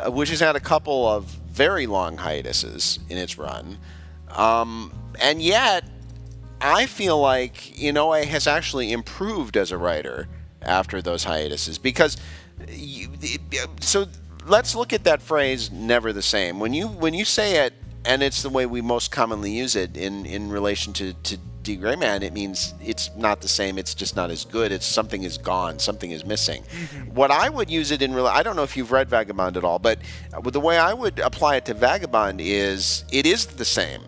which has had a couple of very long hiatuses in its run, and yet I feel like Inoue has actually improved as a writer after those hiatuses, because so let's look at that phrase "never the same." When you say it, and it's the way we most commonly use it in relation to D. Gray Man, it means it's not the same, it's just not as good, it's something is gone, something is missing. What I would use it in I don't know if you've read Vagabond at all, but the way I would apply it to Vagabond is it is the same.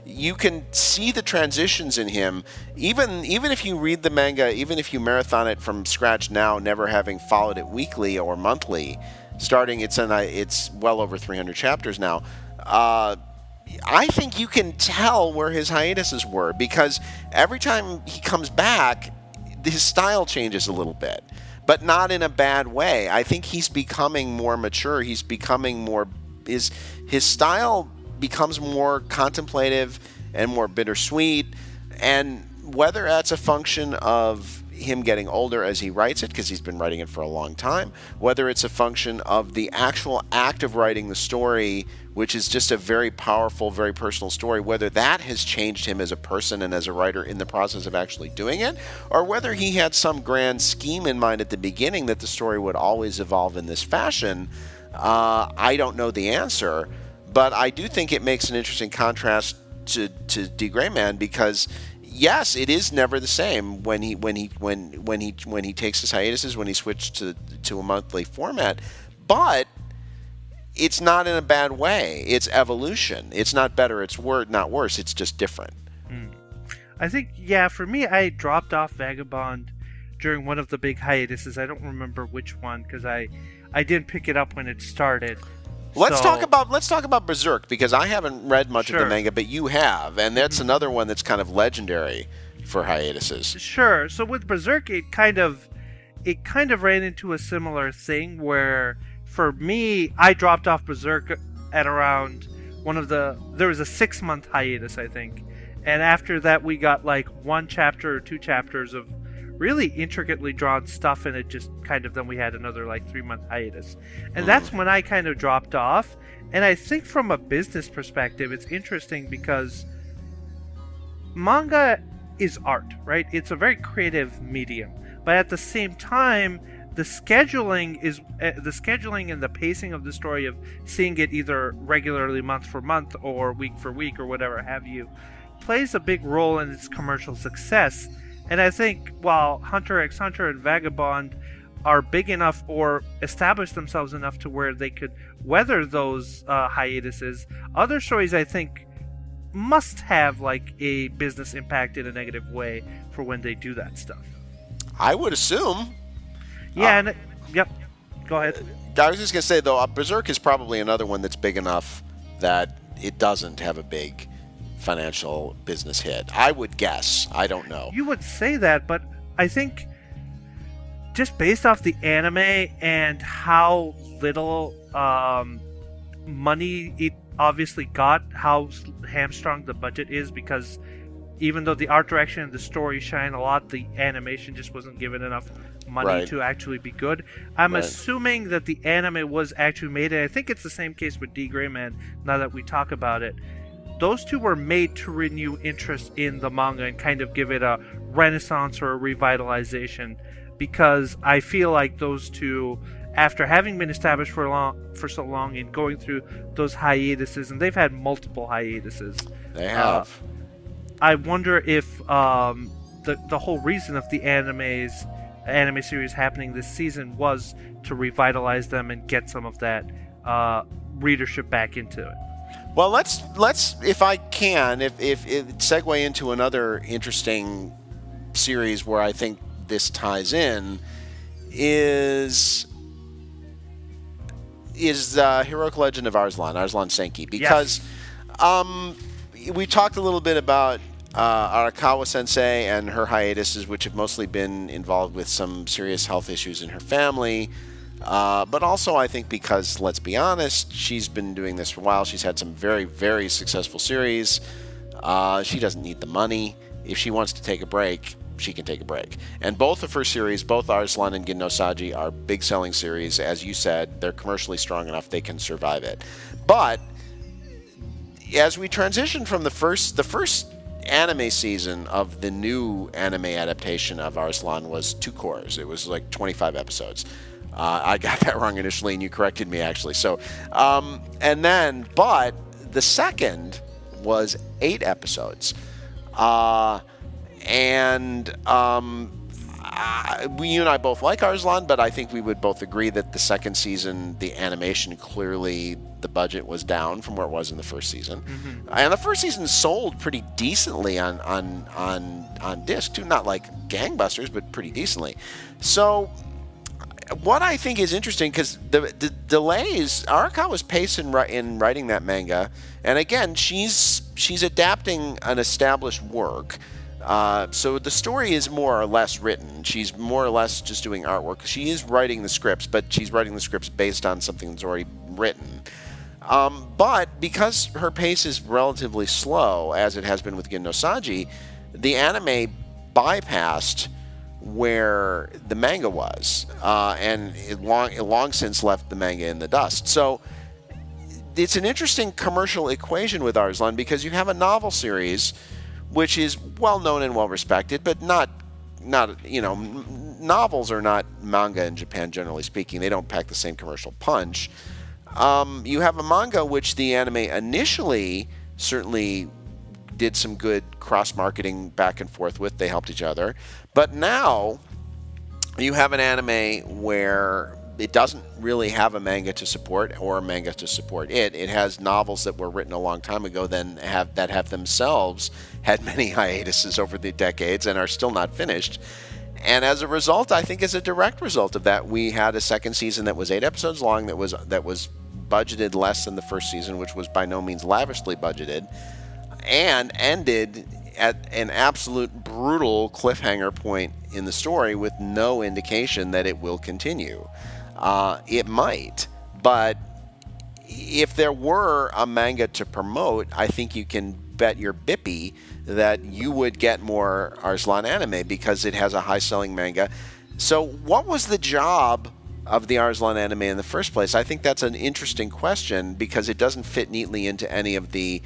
You can see the transitions in him, even if you read the manga, even if you marathon it from scratch now, never having followed it weekly or monthly, starting it's well over 300 chapters now. I think you can tell where his hiatuses were, because every time he comes back, his style changes a little bit, but not in a bad way. I think he's becoming more mature. He's becoming more his style becomes more contemplative and more bittersweet, and whether that's a function of him getting older as he writes it, because he's been writing it for a long time, whether it's a function of the actual act of writing the story, which is just a very powerful, very personal story, whether that has changed him as a person and as a writer in the process of actually doing it, or whether he had some grand scheme in mind at the beginning that the story would always evolve in this fashion. I don't know the answer, but I do think it makes an interesting contrast to D. Gray Man, because yes, it is never the same when he takes his hiatuses, when he switched to a monthly format, but it's not in a bad way. It's evolution. It's not better. It's not worse. It's just different. I think, yeah, for me, I dropped off Vagabond during one of the big hiatuses. I don't remember which one, because I didn't pick it up when it started. Let's talk about Berserk, because I haven't read much of the manga, but you have, and that's another one that's kind of legendary for hiatuses. Sure. So with Berserk, it kind of ran into a similar thing where, for me, I dropped off Berserk at around there was a 6-month hiatus, I think, and after that we got like 1 chapter or 2 chapters of really intricately drawn stuff, and it just then we had another like 3-month hiatus, and that's when I kind of dropped off. And I think from a business perspective, it's interesting because manga is art, right? It's a very creative medium, but at the same time, the scheduling and the pacing of the story, of seeing it either regularly month for month or week for week or whatever have you, plays a big role in its commercial success. And I think while Hunter x Hunter and Vagabond are big enough or establish themselves enough to where they could weather those hiatuses, other stories, I think, must have like a business impact in a negative way for when they do that stuff. I would assume. Yeah, yep. Go ahead. I was just going to say, though, Berserk is probably another one that's big enough that it doesn't have a big financial business hit. I would guess. I don't know. You would say that, but I think just based off the anime and how little money it obviously got, how hamstrung the budget is, because even though the art direction and the story shine a lot, the animation just wasn't given enough money to actually be good. I'm assuming that the anime was actually made, and I think it's the same case with D. Gray Man, now that we talk about it. Those two were made to renew interest in the manga and kind of give it a renaissance or a revitalization, because I feel like those two, after having been established for so long and going through those hiatuses, and they've had multiple hiatuses. They have. I wonder if the whole reason of the anime series happening this season was to revitalize them and get some of that readership back into it. Well, let's if I can, if segue into another interesting series where I think this ties in is Heroic Legend of Arslan Senki, because we talked a little bit about Arakawa Sensei and her hiatuses, which have mostly been involved with some serious health issues in her family. But also, I think because, let's be honest, she's been doing this for a while. She's had some very, very successful series. She doesn't need the money. If she wants to take a break, she can take a break. And both of her series, both Arslan and Gin no Saji, are big selling series. As you said, they're commercially strong enough they can survive it. But as we transition from the first anime season of the new anime adaptation of Arslan was 2 cours. It was like 25 episodes. I got that wrong initially, and you corrected me, actually. So, but the second was 8 episodes. You and I both like Arslan, but I think we would both agree that the second season, the animation, clearly the budget was down from where it was in the first season. Mm-hmm. And the first season sold pretty decently on disc, too. Not like gangbusters, but pretty decently. So what I think is interesting, because the delays, Arakawa's pace in writing that manga, and again, she's adapting an established work. So the story is more or less written. She's more or less just doing artwork. She is writing the scripts, but she's writing the scripts based on something that's already written. But because her pace is relatively slow, as it has been with Gin no Saji, the anime bypassed where the manga was, and it long since left the manga in the dust. So it's an interesting commercial equation with Arslan, because you have a novel series which is well known and well respected, but not novels are not manga in Japan, generally speaking. They don't pack the same commercial punch. You have a manga which the anime initially certainly did some good cross-marketing back and forth with. They helped each other. But now you have an anime where it doesn't really have a manga to support or a manga to support it. It has novels that were written a long time ago that have themselves had many hiatuses over the decades and are still not finished. And as a result, I think as a direct result of that, we had a second season that was 8 episodes long, that was budgeted less than the first season, which was by no means lavishly budgeted, and ended at an absolute brutal cliffhanger point in the story with no indication that it will continue. It might, but if there were a manga to promote, I think you can bet your bippy that you would get more Arslan anime, because it has a high-selling manga. So what was the job of the Arslan anime in the first place? I think that's an interesting question, because it doesn't fit neatly into any of the...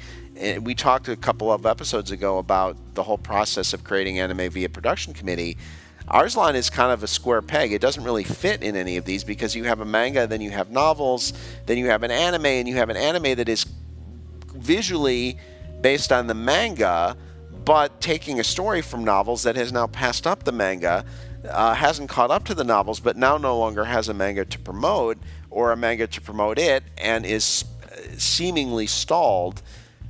We talked a couple of episodes ago about the whole process of creating anime via production committee. Arslan is kind of a square peg. It doesn't really fit in any of these, because you have a manga, then you have novels, then you have an anime, and you have an anime that is visually based on the manga, but taking a story from novels that has now passed up the manga, hasn't caught up to the novels, but now no longer has a manga to promote, or a manga to promote it, and is seemingly stalled.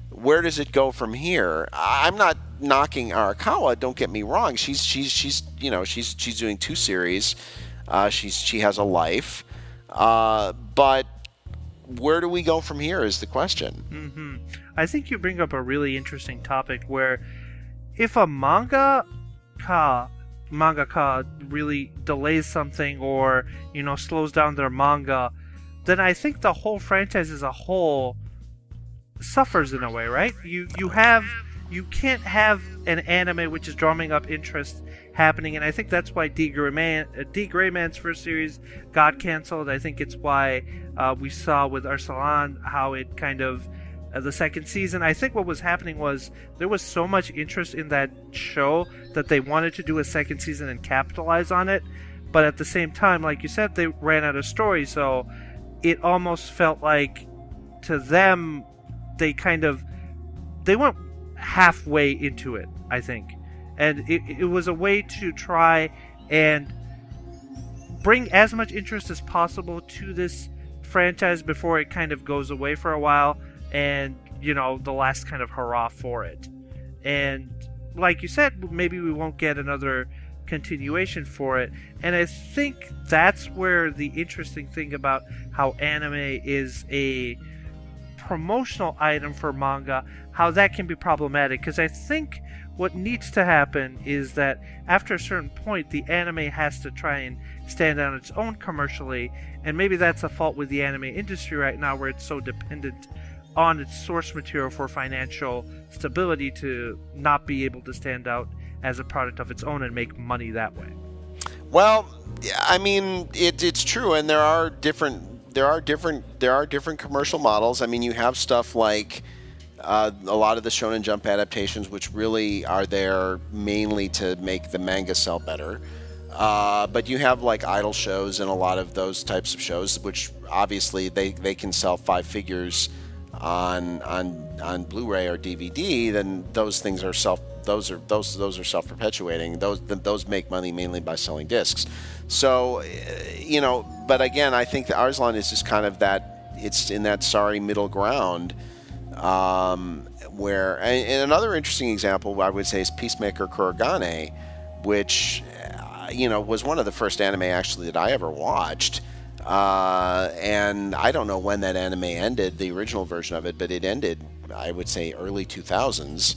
Where does it go from here? I'm not knocking Arakawa. Don't get me wrong. She's doing 2 series. She has a life. But where do we go from here is the question. Mm-hmm. I think you bring up a really interesting topic, where if a mangaka really delays something, or slows down their manga, then I think the whole franchise as a whole suffers in a way, right? You can't have an anime which is drumming up interest happening, and I think that's why D. Gray Man's first series got canceled. I think it's why we saw with Arslan how it kind of the second season. I think what was happening was there was so much interest in that show that they wanted to do a second season and capitalize on it, but at the same time, like you said, they ran out of story, so it almost felt like to them they went halfway into it, I think. And it was a way to try and bring as much interest as possible to this franchise before it kind of goes away for a while, and the last kind of hurrah for it. And like you said, maybe we won't get another continuation for it. And I think that's where the interesting thing about how anime is a promotional item for manga, how that can be problematic, because I think what needs to happen is that after a certain point, the anime has to try and stand on its own commercially, and maybe that's a fault with the anime industry right now, where it's so dependent on its source material for financial stability to not be able to stand out as a product of its own and make money that way. Well, I mean, it's true, and there are different commercial models. I mean, you have stuff like a lot of the Shonen Jump adaptations, which really are there mainly to make the manga sell better. But you have like idol shows and a lot of those types of shows, which obviously they can sell 5 figures on Blu-ray or DVD. Then those things are self-perpetuating. Those make money mainly by selling discs. So, but again, I think the Arslan is just kind of that. It's in that sorry middle ground. Where, and another interesting example I would say is Peacemaker Kurogane, which was one of the first anime actually that I ever watched, and I don't know when that anime ended, the original version of it, but it ended, I would say, early 2000s.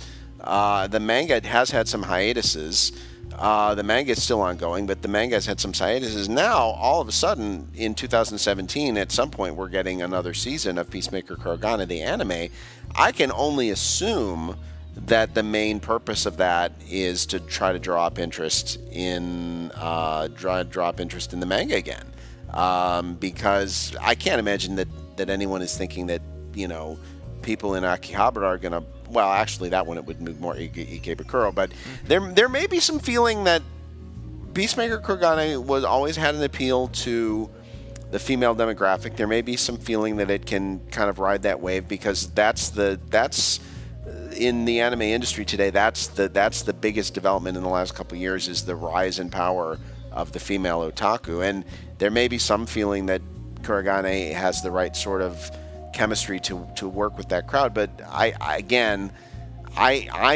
The manga has had some hiatuses. The manga is still ongoing, but the manga has had some hiatuses. Now, all of a sudden, in 2017, at some point, we're getting another season of Peacemaker Kurogane, the anime. I can only assume that the main purpose of that is to try to draw up interest in the manga again, because I can't imagine that anyone is thinking that people in Akihabara are going to. Well, actually, that one it would move more Ikebukuro, but there may be some feeling that Peacemaker Kurogane was always had an appeal to the female demographic. There may be some feeling that it can kind of ride that wave, because that's in the anime industry today. That's the biggest development in the last couple of years, is the rise in power of the female otaku, and there may be some feeling that Kurogane has the right sort of chemistry to work with that crowd. But I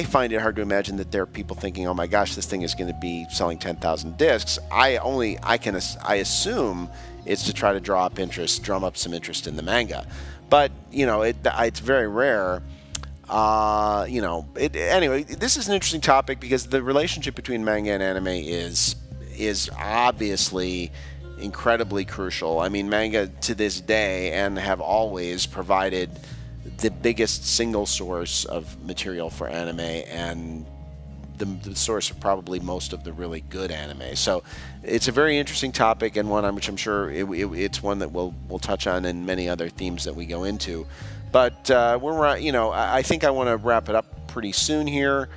find it hard to imagine that there are people thinking, oh my gosh, this thing is going to be selling 10,000 discs. I assume it's to try to drum up some interest in the manga. But it's very rare. Anyway, this is an interesting topic, because the relationship between manga and anime is obviously incredibly crucial. I mean, manga to this day and have always provided the biggest single source of material for anime, and the source of probably most of the really good anime. So it's a very interesting topic, and one which I'm sure it's one that we'll touch on in many other themes that we go into. But I think I want to wrap it up pretty soon here.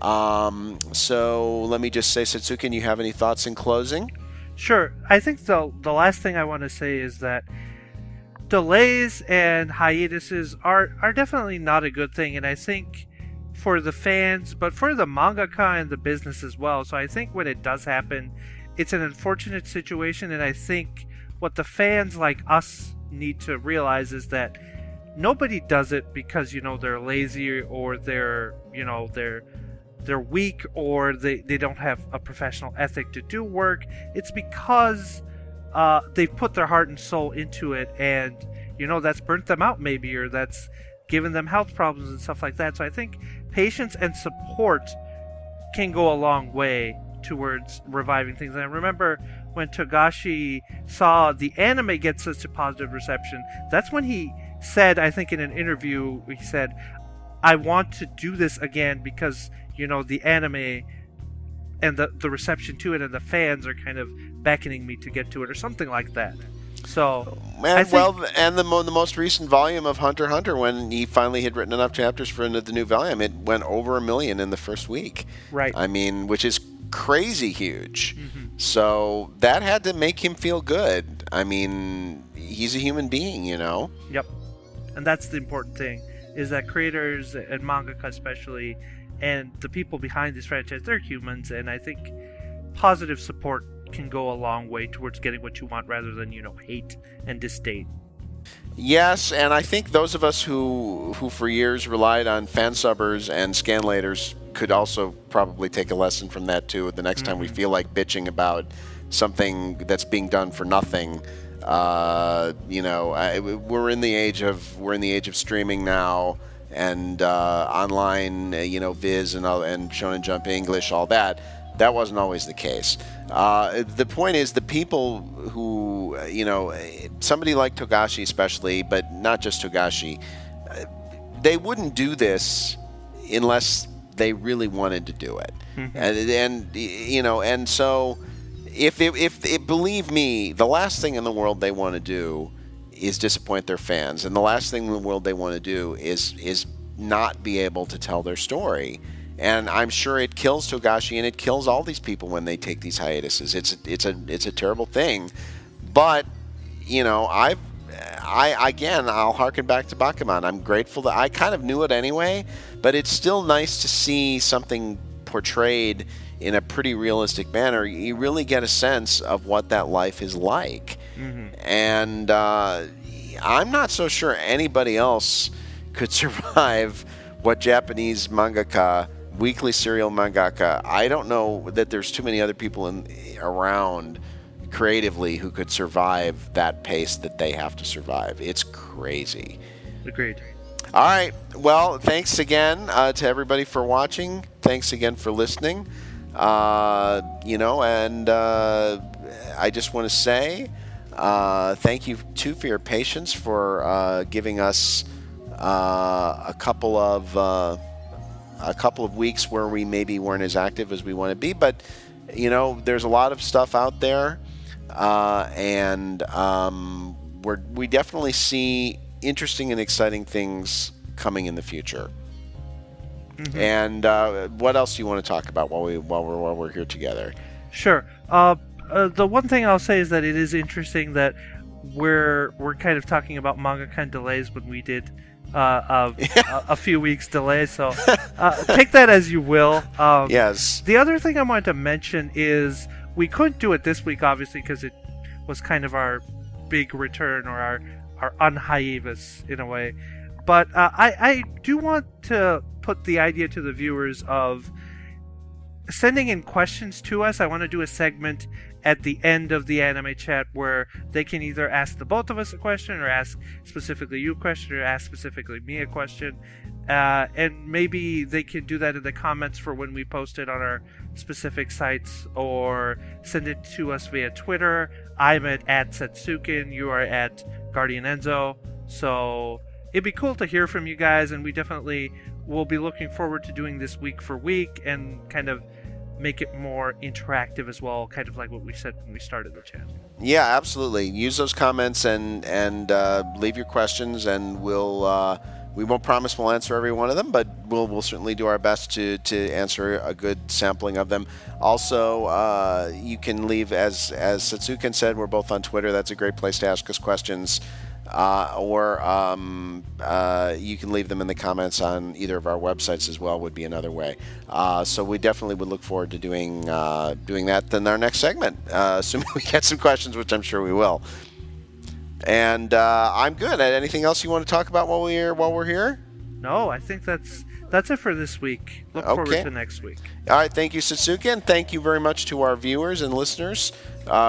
So let me just say, Setsuken, you have any thoughts in closing? Sure. I think the last thing I want to say is that delays and hiatuses are definitely not a good thing, and I think for the fans, but for the mangaka and the business as well. So I think when it does happen, it's an unfortunate situation, and I think what the fans like us need to realize is that nobody does it because they're lazy, or they're weak, or they don't have a professional ethic to do work. It's because they've put their heart and soul into it, and that's burnt them out maybe, or that's given them health problems and stuff like that. So I think patience and support can go a long way towards reviving things. And I remember when Togashi saw the anime get such a positive reception, that's when he said, I think in an interview, he said, I want to do this again because the anime and the reception to it and the fans are kind of beckoning me to get to it, or something like that. So, and the most recent volume of Hunter x Hunter, when he finally had written enough chapters for the new volume, it went over 1 million in the first week. Right. I mean, which is crazy huge. Mm-hmm. So that had to make him feel good. I mean, he's a human being, Yep. And that's the important thing, is that creators and mangaka especially, and the people behind this franchise, they're humans, and I think positive support can go a long way towards getting what you want, rather than hate and disdain. Yes, and I think those of us who for years relied on fansubbers and scanlators could also probably take a lesson from that too. The next time we feel like bitching about something that's being done for nothing, we're in the age of streaming now, and online, Viz and Shonen Jump English, all that. That wasn't always the case. The point is, the people who, somebody like Togashi especially, but not just Togashi, they wouldn't do this unless they really wanted to do it. Mm-hmm. And so if believe me, the last thing in the world they want to do is disappoint their fans, and the last thing in the world they want to do is not be able to tell their story. And I'm sure it kills Togashi, and it kills all these people when they take these hiatuses. It's a terrible thing. But I'll harken back to Bakuman. I'm grateful that I kind of knew it anyway, but it's still nice to see something portrayed in a pretty realistic manner. You really get a sense of what that life is like. Mm-hmm. And I'm not so sure anybody else could survive what Japanese mangaka, weekly serial mangaka. I don't know that there's too many other people around creatively who could survive that pace that they have to survive. It's crazy. Agreed. All right. Well, thanks again to everybody for watching. Thanks again for listening. And I just want to say thank you too for your patience, for giving us a couple of a couple of weeks where we maybe weren't as active as we want to be, but there's a lot of stuff out there, and we definitely see interesting and exciting things coming in the future. Mm-hmm. And what else do you want to talk about while we're here together? Sure. The one thing I'll say is that it is interesting that we're kind of talking about MangaCon delays when we did a few weeks delay. So take that as you will. Yes. The other thing I wanted to mention is we couldn't do it this week, obviously, because it was kind of our big return or our unhiatus in a way. But I do want to put the idea to the viewers of sending in questions to us. I want to do a segment at the end of the anime chat where they can either ask the both of us a question, or ask specifically you a question, or ask specifically me a question. And maybe they can do that in the comments for when we post it on our specific sites, or send it to us via Twitter. I'm at Setsuken, you are at Guardian Enzo. So it'd be cool to hear from you guys, and we definitely will be looking forward to doing this week for week and kind of make it more interactive as well, kind of like what we said when we started the channel. Yeah, absolutely. Use those comments and leave your questions, and we won't promise we'll answer every one of them, but we'll certainly do our best to answer a good sampling of them. Also, you can leave, as Setsuken said, we're both on Twitter. That's a great place to ask us questions. Or you can leave them in the comments on either of our websites as well, would be another way. So we definitely would look forward to doing that in our next segment, assuming we get some questions, which I'm sure we will. And I'm good. Anything else you want to talk about while we're here? No, I think that's it for this week. Look forward to next week. All right, thank you, Setsuki, and thank you very much to our viewers and listeners.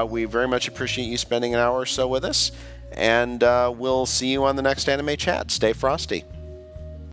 We very much appreciate you spending an hour or so with us. And we'll see you on the next Anime Chat. Stay frosty.